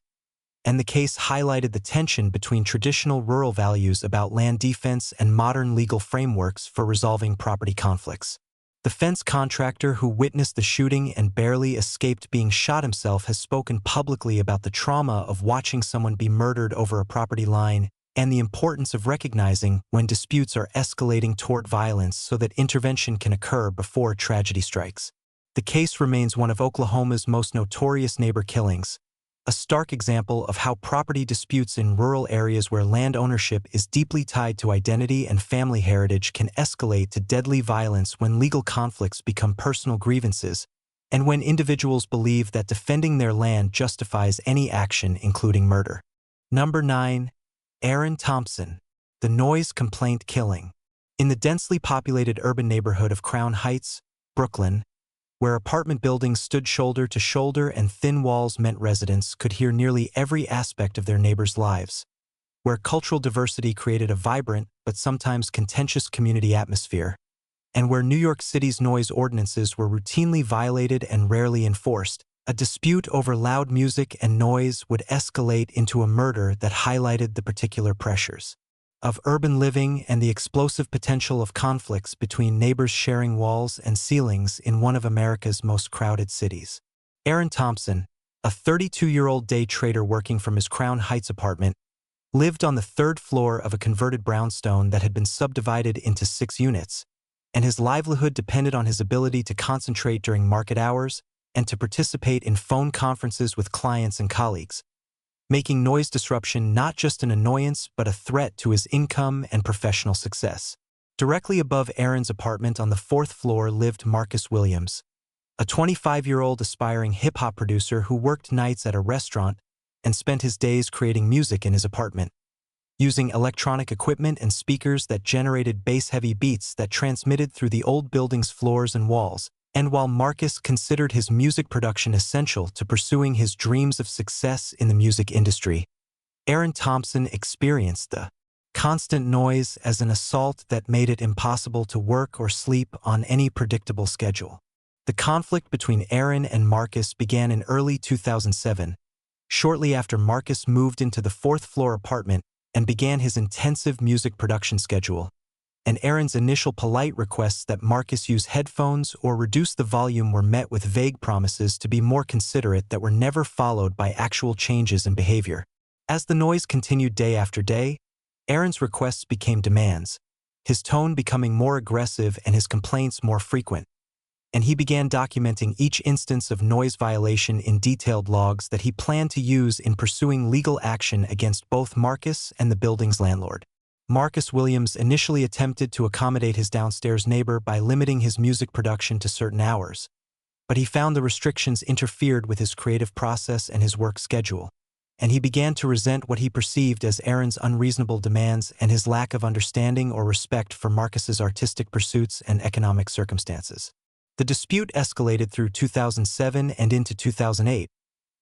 And the case highlighted the tension between traditional rural values about land defense and modern legal frameworks for resolving property conflicts. The fence contractor who witnessed the shooting and barely escaped being shot himself has spoken publicly about the trauma of watching someone be murdered over a property line and the importance of recognizing when disputes are escalating toward violence so that intervention can occur before tragedy strikes. The case remains one of Oklahoma's most notorious neighbor killings, a stark example of how property disputes in rural areas where land ownership is deeply tied to identity and family heritage can escalate to deadly violence when legal conflicts become personal grievances, and when individuals believe that defending their land justifies any action, including murder. Number 9. Aaron Thompson, the noise complaint killing. In the densely populated urban neighborhood of Crown Heights, Brooklyn, where apartment buildings stood shoulder to shoulder and thin walls meant residents could hear nearly every aspect of their neighbors' lives, where cultural diversity created a vibrant but sometimes contentious community atmosphere, and where New York City's noise ordinances were routinely violated and rarely enforced, a dispute over loud music and noise would escalate into a murder that highlighted the particular pressures of urban living and the explosive potential of conflicts between neighbors sharing walls and ceilings in one of America's most crowded cities. Aaron Thompson, a 32-year-old day trader working from his Crown Heights apartment, lived on the third floor of a converted brownstone that had been subdivided into 6 units, and his livelihood depended on his ability to concentrate during market hours and to participate in phone conferences with clients and colleagues, making noise disruption not just an annoyance but a threat to his income and professional success. Directly above Aaron's apartment on the 4th floor lived Marcus Williams, a 25-year-old aspiring hip-hop producer who worked nights at a restaurant and spent his days creating music in his apartment. using electronic equipment and speakers that generated bass-heavy beats that transmitted through the old building's floors and walls. And while Marcus considered his music production essential to pursuing his dreams of success in the music industry, Aaron Thompson experienced the constant noise as an assault that made it impossible to work or sleep on any predictable schedule. The conflict between Aaron and Marcus began in early 2007, shortly after Marcus moved into the fourth-floor apartment and began his intensive music production schedule, and Aaron's initial polite requests that Marcus use headphones or reduce the volume were met with vague promises to be more considerate that were never followed by actual changes in behavior. As the noise continued day after day, Aaron's requests became demands, his tone becoming more aggressive and his complaints more frequent, and he began documenting each instance of noise violation in detailed logs that he planned to use in pursuing legal action against both Marcus and the building's landlord. Marcus Williams initially attempted to accommodate his downstairs neighbor by limiting his music production to certain hours, but he found the restrictions interfered with his creative process and his work schedule, and he began to resent what he perceived as Aaron's unreasonable demands and his lack of understanding or respect for Marcus's artistic pursuits and economic circumstances. The dispute escalated through 2007 and into 2008,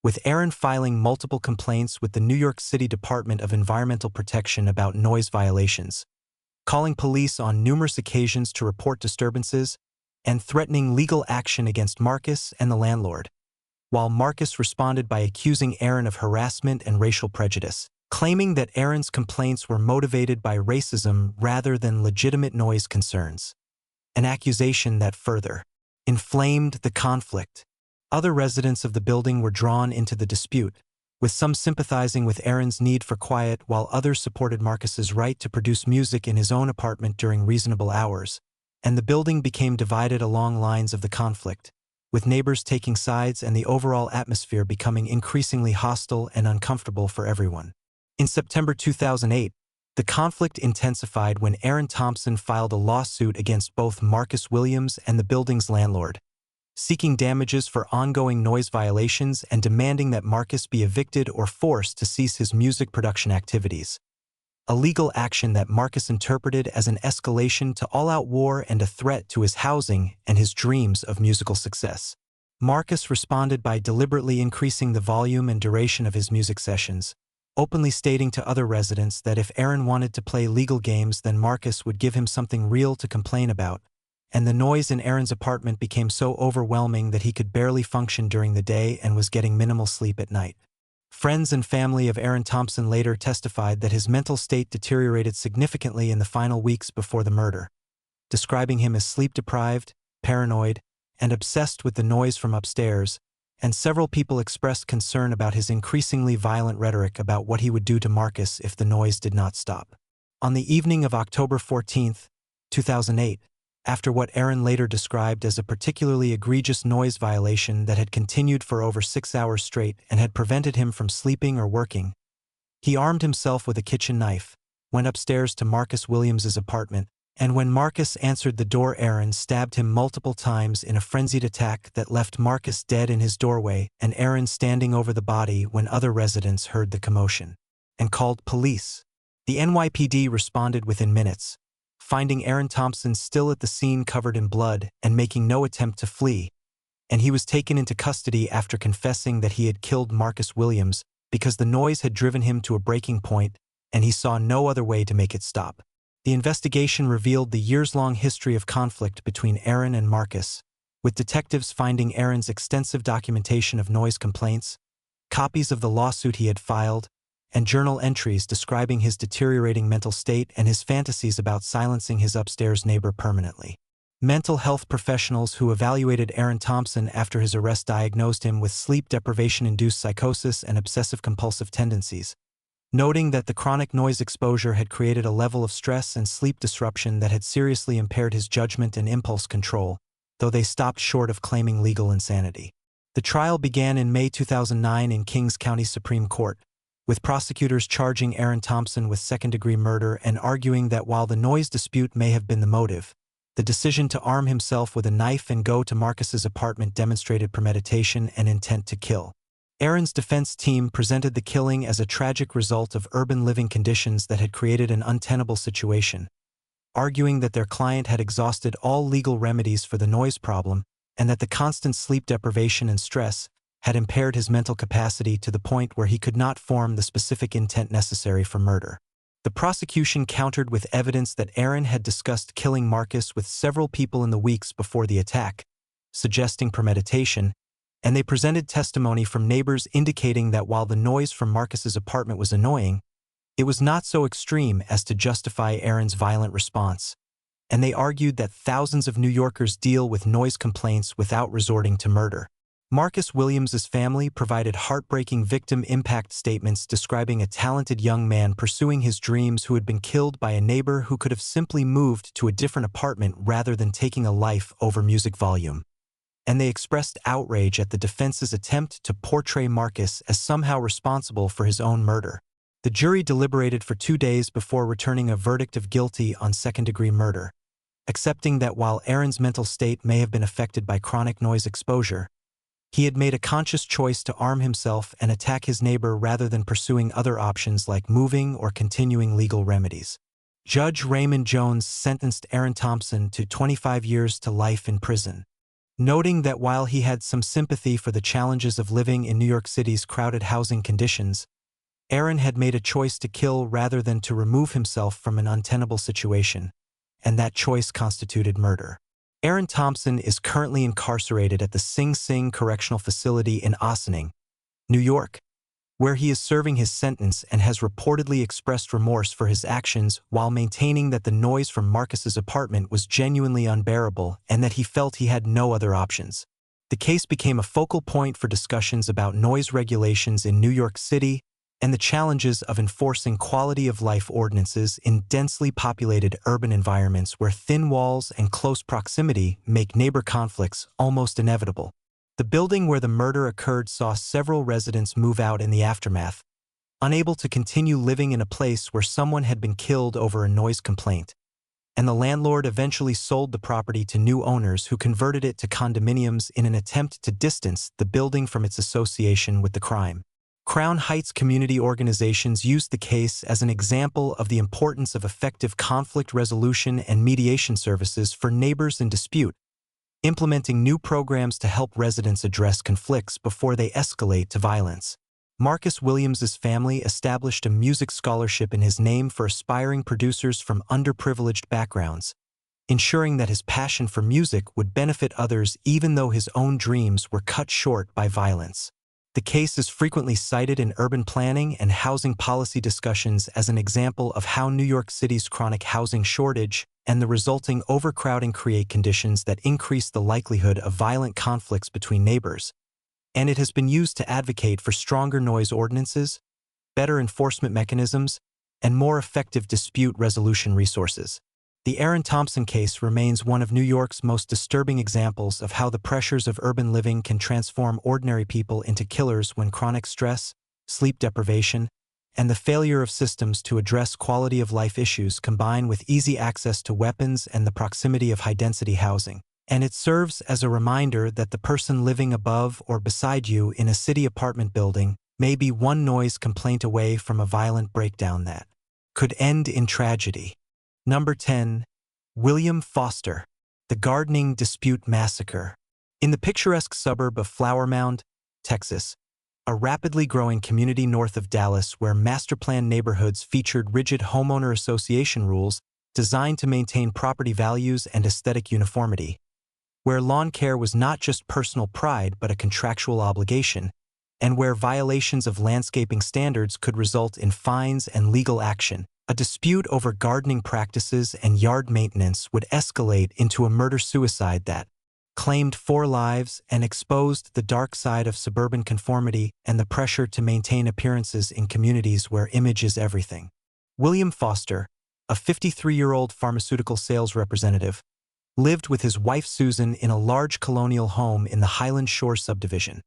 with Aaron filing multiple complaints with the New York City Department of Environmental Protection about noise violations, calling police on numerous occasions to report disturbances, and threatening legal action against Marcus and the landlord, while Marcus responded by accusing Aaron of harassment and racial prejudice, claiming that Aaron's complaints were motivated by racism rather than legitimate noise concerns, an accusation that further inflamed the conflict. Other residents of the building were drawn into the dispute, with some sympathizing with Aaron's need for quiet while others supported Marcus's right to produce music in his own apartment during reasonable hours, and the building became divided along lines of the conflict, with neighbors taking sides and the overall atmosphere becoming increasingly hostile and uncomfortable for everyone. In September 2008, the conflict intensified when Aaron Thompson filed a lawsuit against both Marcus Williams and the building's landlord, seeking damages for ongoing noise violations and demanding that Marcus be evicted or forced to cease his music production activities, a legal action that Marcus interpreted as an escalation to all-out war and a threat to his housing and his dreams of musical success. Marcus responded by deliberately increasing the volume and duration of his music sessions, openly stating to other residents that if Aaron wanted to play legal games, then Marcus would give him something real to complain about, and the noise in Aaron's apartment became so overwhelming that he could barely function during the day and was getting minimal sleep at night. Friends and family of Aaron Thompson later testified that his mental state deteriorated significantly in the final weeks before the murder, describing him as sleep-deprived, paranoid, and obsessed with the noise from upstairs, and several people expressed concern about his increasingly violent rhetoric about what he would do to Marcus if the noise did not stop. On the evening of October 14, 2008, after what Aaron later described as a particularly egregious noise violation that had continued for over 6 hours straight and had prevented him from sleeping or working, he armed himself with a kitchen knife, went upstairs to Marcus Williams's apartment, and when Marcus answered the door, Aaron stabbed him multiple times in a frenzied attack that left Marcus dead in his doorway and Aaron standing over the body when other residents heard the commotion and called police. The NYPD responded within minutes, finding Aaron Thompson still at the scene covered in blood and making no attempt to flee, and he was taken into custody after confessing that he had killed Marcus Williams because the noise had driven him to a breaking point and he saw no other way to make it stop. The investigation revealed the years-long history of conflict between Aaron and Marcus, with detectives finding Aaron's extensive documentation of noise complaints, copies of the lawsuit he had filed, and journal entries describing his deteriorating mental state and his fantasies about silencing his upstairs neighbor permanently. Mental health professionals who evaluated Aaron Thompson after his arrest diagnosed him with sleep deprivation-induced psychosis and obsessive-compulsive tendencies, noting that the chronic noise exposure had created a level of stress and sleep disruption that had seriously impaired his judgment and impulse control, though they stopped short of claiming legal insanity. The trial began in May 2009 in Kings County Supreme Court, with prosecutors charging Aaron Thompson with second-degree murder and arguing that while the noise dispute may have been the motive, the decision to arm himself with a knife and go to Marcus's apartment demonstrated premeditation and intent to kill. Aaron's defense team presented the killing as a tragic result of urban living conditions that had created an untenable situation, arguing that their client had exhausted all legal remedies for the noise problem and that the constant sleep deprivation and stress had impaired his mental capacity to the point where he could not form the specific intent necessary for murder. The prosecution countered with evidence that Aaron had discussed killing Marcus with several people in the weeks before the attack, suggesting premeditation, and they presented testimony from neighbors indicating that while the noise from Marcus's apartment was annoying, it was not so extreme as to justify Aaron's violent response, and they argued that thousands of New Yorkers deal with noise complaints without resorting to murder. Marcus Williams's family provided heartbreaking victim impact statements describing a talented young man pursuing his dreams who had been killed by a neighbor who could have simply moved to a different apartment rather than taking a life over music volume. And they expressed outrage at the defense's attempt to portray Marcus as somehow responsible for his own murder. The jury deliberated for 2 days before returning a verdict of guilty on second-degree murder, accepting that while Aaron's mental state may have been affected by chronic noise exposure, he had made a conscious choice to arm himself and attack his neighbor rather than pursuing other options like moving or continuing legal remedies. Judge Raymond Jones sentenced Aaron Thompson to 25 years to life in prison, noting that while he had some sympathy for the challenges of living in New York City's crowded housing conditions, Aaron had made a choice to kill rather than to remove himself from an untenable situation, and that choice constituted murder. Aaron Thompson is currently incarcerated at the Sing Sing Correctional Facility in Ossining, New York, where he is serving his sentence and has reportedly expressed remorse for his actions while maintaining that the noise from Marcus's apartment was genuinely unbearable and that he felt he had no other options. The case became a focal point for discussions about noise regulations in New York City and the challenges of enforcing quality-of-life ordinances in densely populated urban environments where thin walls and close proximity make neighbor conflicts almost inevitable. The building where the murder occurred saw several residents move out in the aftermath, unable to continue living in a place where someone had been killed over a noise complaint, and the landlord eventually sold the property to new owners who converted it to condominiums in an attempt to distance the building from its association with the crime. Crown Heights community organizations used the case as an example of the importance of effective conflict resolution and mediation services for neighbors in dispute, implementing new programs to help residents address conflicts before they escalate to violence. Marcus Williams's family established a music scholarship in his name for aspiring producers from underprivileged backgrounds, ensuring that his passion for music would benefit others even though his own dreams were cut short by violence. The case is frequently cited in urban planning and housing policy discussions as an example of how New York City's chronic housing shortage and the resulting overcrowding create conditions that increase the likelihood of violent conflicts between neighbors, and it has been used to advocate for stronger noise ordinances, better enforcement mechanisms, and more effective dispute resolution resources. The Aaron Thompson case remains one of New York's most disturbing examples of how the pressures of urban living can transform ordinary people into killers when chronic stress, sleep deprivation, and the failure of systems to address quality-of-life issues combine with easy access to weapons and the proximity of high-density housing. And it serves as a reminder that the person living above or beside you in a city apartment building may be one noise complaint away from a violent breakdown that could end in tragedy. Number 10. William Foster, the Gardening Dispute Massacre. In the picturesque suburb of Flower Mound, Texas, a rapidly growing community north of Dallas where master-planned neighborhoods featured rigid homeowner association rules designed to maintain property values and aesthetic uniformity, where lawn care was not just personal pride but a contractual obligation, and where violations of landscaping standards could result in fines and legal action. A dispute over gardening practices and yard maintenance would escalate into a murder-suicide that claimed 4 lives and exposed the dark side of suburban conformity and the pressure to maintain appearances in communities where image is everything. William Foster, a 53-year-old pharmaceutical sales representative, lived with his wife Susan in a large colonial home in the Highland Shore subdivision,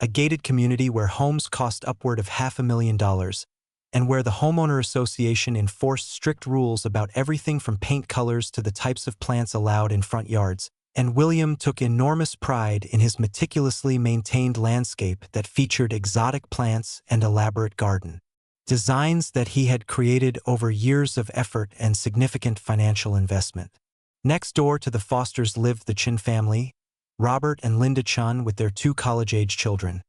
a gated community where homes cost upward of $500,000, and where the homeowner association enforced strict rules about everything from paint colors to the types of plants allowed in front yards, and William took enormous pride in his meticulously maintained landscape that featured exotic plants and elaborate garden designs that he had created over years of effort and significant financial investment. Next door to the Fosters lived the Chin family, Robert and Linda Chun, with their 2 college-age children,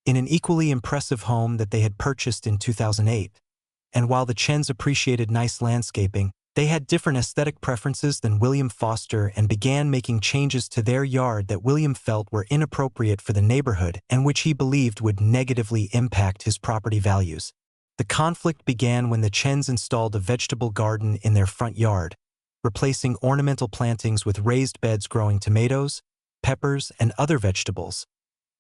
in an equally impressive home that they had purchased in 2008. And while the Chens appreciated nice landscaping, they had different aesthetic preferences than William Foster and began making changes to their yard that William felt were inappropriate for the neighborhood and which he believed would negatively impact his property values. The conflict began when the Chens installed a vegetable garden in their front yard, replacing ornamental plantings with raised beds growing tomatoes, peppers, and other vegetables,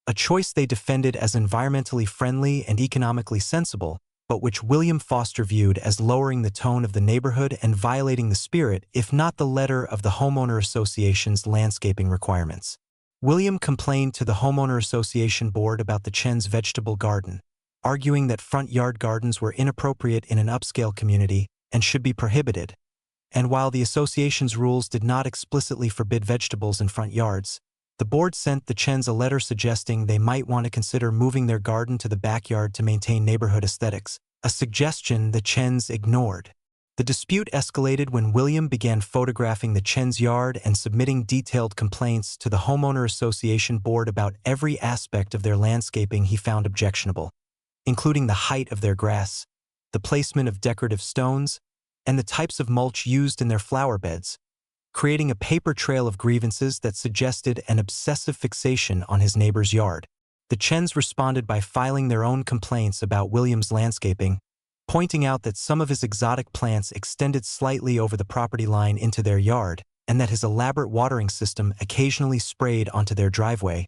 a choice they defended as environmentally friendly and economically sensible, but which William Foster viewed as lowering the tone of the neighborhood and violating the spirit, if not the letter, of the homeowner association's landscaping requirements. William complained to the homeowner association board about the Chen's vegetable garden, arguing that front yard gardens were inappropriate in an upscale community and should be prohibited. And while the association's rules did not explicitly forbid vegetables in front yards, the board sent the Chens a letter suggesting they might want to consider moving their garden to the backyard to maintain neighborhood aesthetics, a suggestion the Chens ignored. The dispute escalated when William began photographing the Chens' yard and submitting detailed complaints to the homeowner association board about every aspect of their landscaping he found objectionable, including the height of their grass, the placement of decorative stones, and the types of mulch used in their flower beds, creating a paper trail of grievances that suggested an obsessive fixation on his neighbor's yard. The Chens responded by filing their own complaints about William's landscaping, pointing out that some of his exotic plants extended slightly over the property line into their yard, and that his elaborate watering system occasionally sprayed onto their driveway,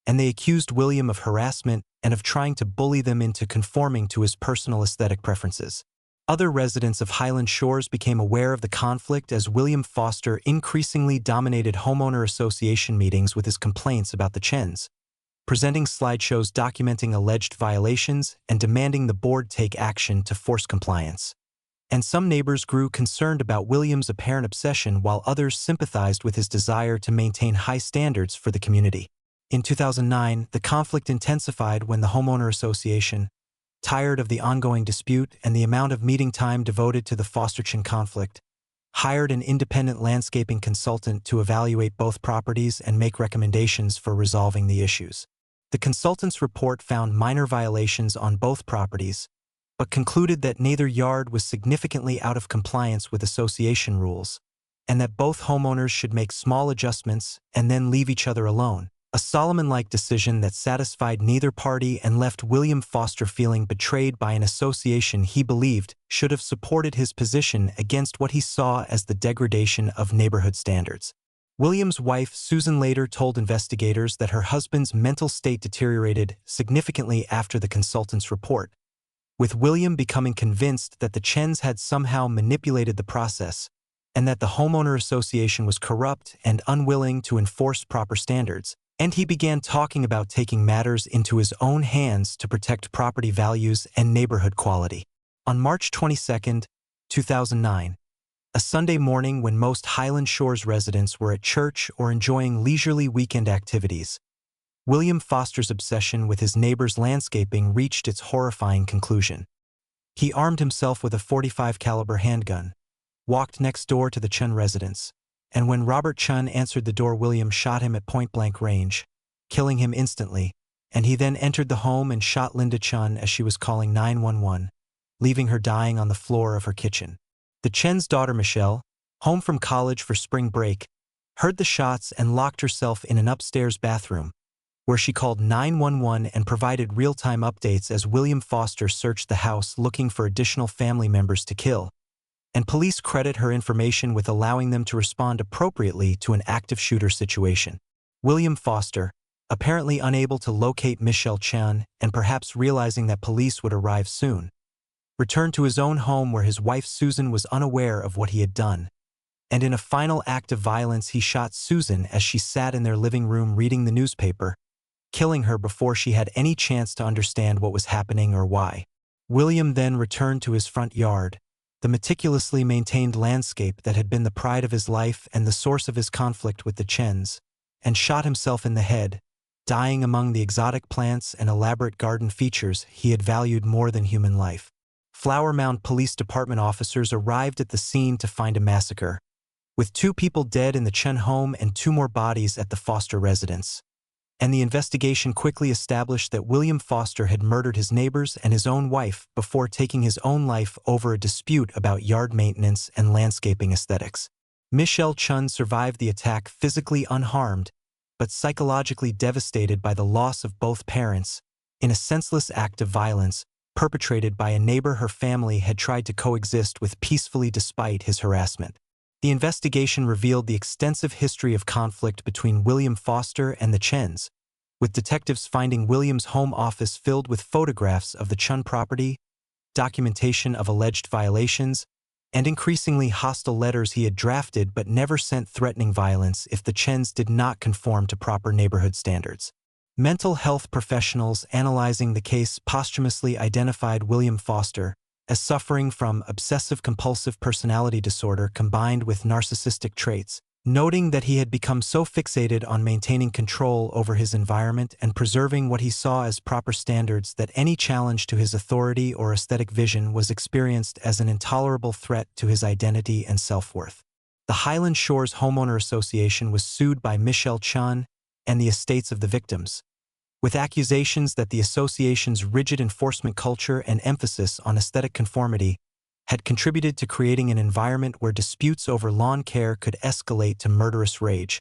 and they accused William of harassment and of trying to bully them into conforming to his personal aesthetic preferences. Other residents of Highland Shores became aware of the conflict as William Foster increasingly dominated homeowner association meetings with his complaints about the Chens, presenting slideshows documenting alleged violations and demanding the board take action to force compliance. And some neighbors grew concerned about William's apparent obsession, while others sympathized with his desire to maintain high standards for the community. In 2009, the conflict intensified when the homeowner association, tired of the ongoing dispute and the amount of meeting time devoted to the Foster-Chin conflict, hired an independent landscaping consultant to evaluate both properties and make recommendations for resolving the issues. The consultant's report found minor violations on both properties, but concluded that neither yard was significantly out of compliance with association rules, and that both homeowners should make small adjustments and then leave each other alone. A Solomon-like decision that satisfied neither party and left William Foster feeling betrayed by an association he believed should have supported his position against what he saw as the degradation of neighborhood standards. William's wife, Susan, later told investigators that her husband's mental state deteriorated significantly after the consultant's report, with William becoming convinced that the Chens had somehow manipulated the process and that the homeowner association was corrupt and unwilling to enforce proper standards. And he began talking about taking matters into his own hands to protect property values and neighborhood quality. On March 22, 2009, a Sunday morning when most Highland Shores residents were at church or enjoying leisurely weekend activities, William Foster's obsession with his neighbor's landscaping reached its horrifying conclusion. He armed himself with a .45 caliber handgun, walked next door to the Chun residence, and when Robert Chun answered the door, William shot him at point-blank range, killing him instantly, and he then entered the home and shot Linda Chun as she was calling 911, leaving her dying on the floor of her kitchen. The Chen's daughter Michelle, home from college for spring break, heard the shots and locked herself in an upstairs bathroom, where she called 911 and provided real-time updates as William Foster searched the house looking for additional family members to kill. And police credit her information with allowing them to respond appropriately to an active shooter situation. William Foster, apparently unable to locate Michelle Chan and perhaps realizing that police would arrive soon, returned to his own home where his wife Susan was unaware of what he had done. And in a final act of violence, he shot Susan as she sat in their living room reading the newspaper, killing her before she had any chance to understand what was happening or why. William then returned to his front yard, the meticulously maintained landscape that had been the pride of his life and the source of his conflict with the Chens, and shot himself in the head, dying among the exotic plants and elaborate garden features he had valued more than human life. Flower Mound Police Department officers arrived at the scene to find a massacre, with 2 people dead in the Chen home and 2 more bodies at the Foster residence. And the investigation quickly established that William Foster had murdered his neighbors and his own wife before taking his own life over a dispute about yard maintenance and landscaping aesthetics. Michelle Chun survived the attack physically unharmed, but psychologically devastated by the loss of both parents, in a senseless act of violence perpetrated by a neighbor her family had tried to coexist with peacefully despite his harassment. The investigation revealed the extensive history of conflict between William Foster and the Chens, with detectives finding William's home office filled with photographs of the Chun property, documentation of alleged violations, and increasingly hostile letters he had drafted but never sent threatening violence if the Chens did not conform to proper neighborhood standards. Mental health professionals analyzing the case posthumously identified William Foster as suffering from obsessive-compulsive personality disorder combined with narcissistic traits, noting that he had become so fixated on maintaining control over his environment and preserving what he saw as proper standards that any challenge to his authority or aesthetic vision was experienced as an intolerable threat to his identity and self-worth. The Highland Shores Homeowner Association was sued by Michelle Chun and the estates of the victims, with accusations that the association's rigid enforcement culture and emphasis on aesthetic conformity had contributed to creating an environment where disputes over lawn care could escalate to murderous rage,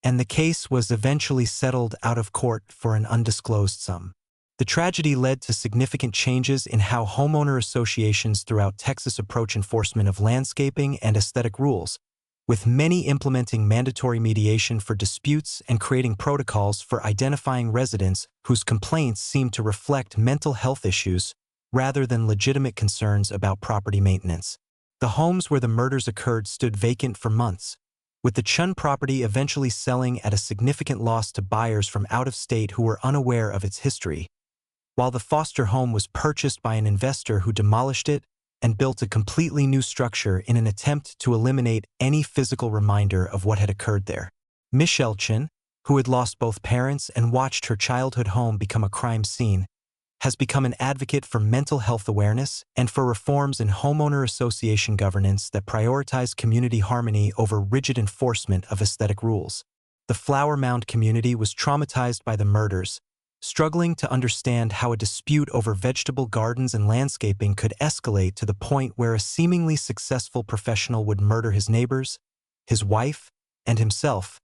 and the case was eventually settled out of court for an undisclosed sum. The tragedy led to significant changes in how homeowner associations throughout Texas approach enforcement of landscaping and aesthetic rules, with many implementing mandatory mediation for disputes and creating protocols for identifying residents whose complaints seemed to reflect mental health issues rather than legitimate concerns about property maintenance. The homes where the murders occurred stood vacant for months, with the Chun property eventually selling at a significant loss to buyers from out of state who were unaware of its history, while the Foster home was purchased by an investor who demolished it and built a completely new structure in an attempt to eliminate any physical reminder of what had occurred there. Michelle Chun, who had lost both parents and watched her childhood home become a crime scene, has become an advocate for mental health awareness and for reforms in homeowner association governance that prioritize community harmony over rigid enforcement of aesthetic rules. The Flower Mound community was traumatized by the murders, struggling to understand how a dispute over vegetable gardens and landscaping could escalate to the point where a seemingly successful professional would murder his neighbors, his wife, and himself,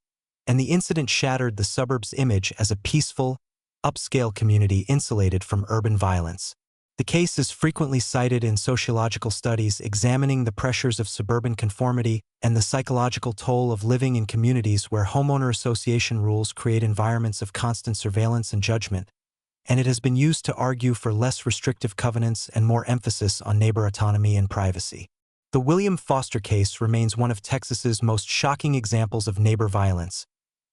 and the incident shattered the suburbs' image as a peaceful, upscale community insulated from urban violence. The case is frequently cited in sociological studies examining the pressures of suburban conformity and the psychological toll of living in communities where homeowner association rules create environments of constant surveillance and judgment, and it has been used to argue for less restrictive covenants and more emphasis on neighbor autonomy and privacy. The William Foster case remains one of Texas's most shocking examples of neighbor violence,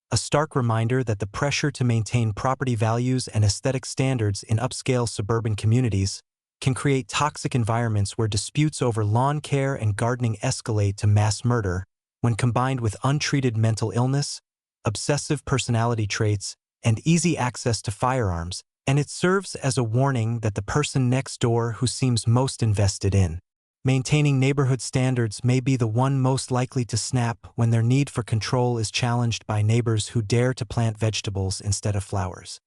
a stark reminder that the pressure to maintain property values and aesthetic standards in upscale suburban communities can create toxic environments where disputes over lawn care and gardening escalate to mass murder when combined with untreated mental illness, obsessive personality traits, and easy access to firearms, and it serves as a warning that the person next door who seems most invested in maintaining neighborhood standards may be the one most likely to snap when their need for control is challenged by neighbors who dare to plant vegetables instead of flowers.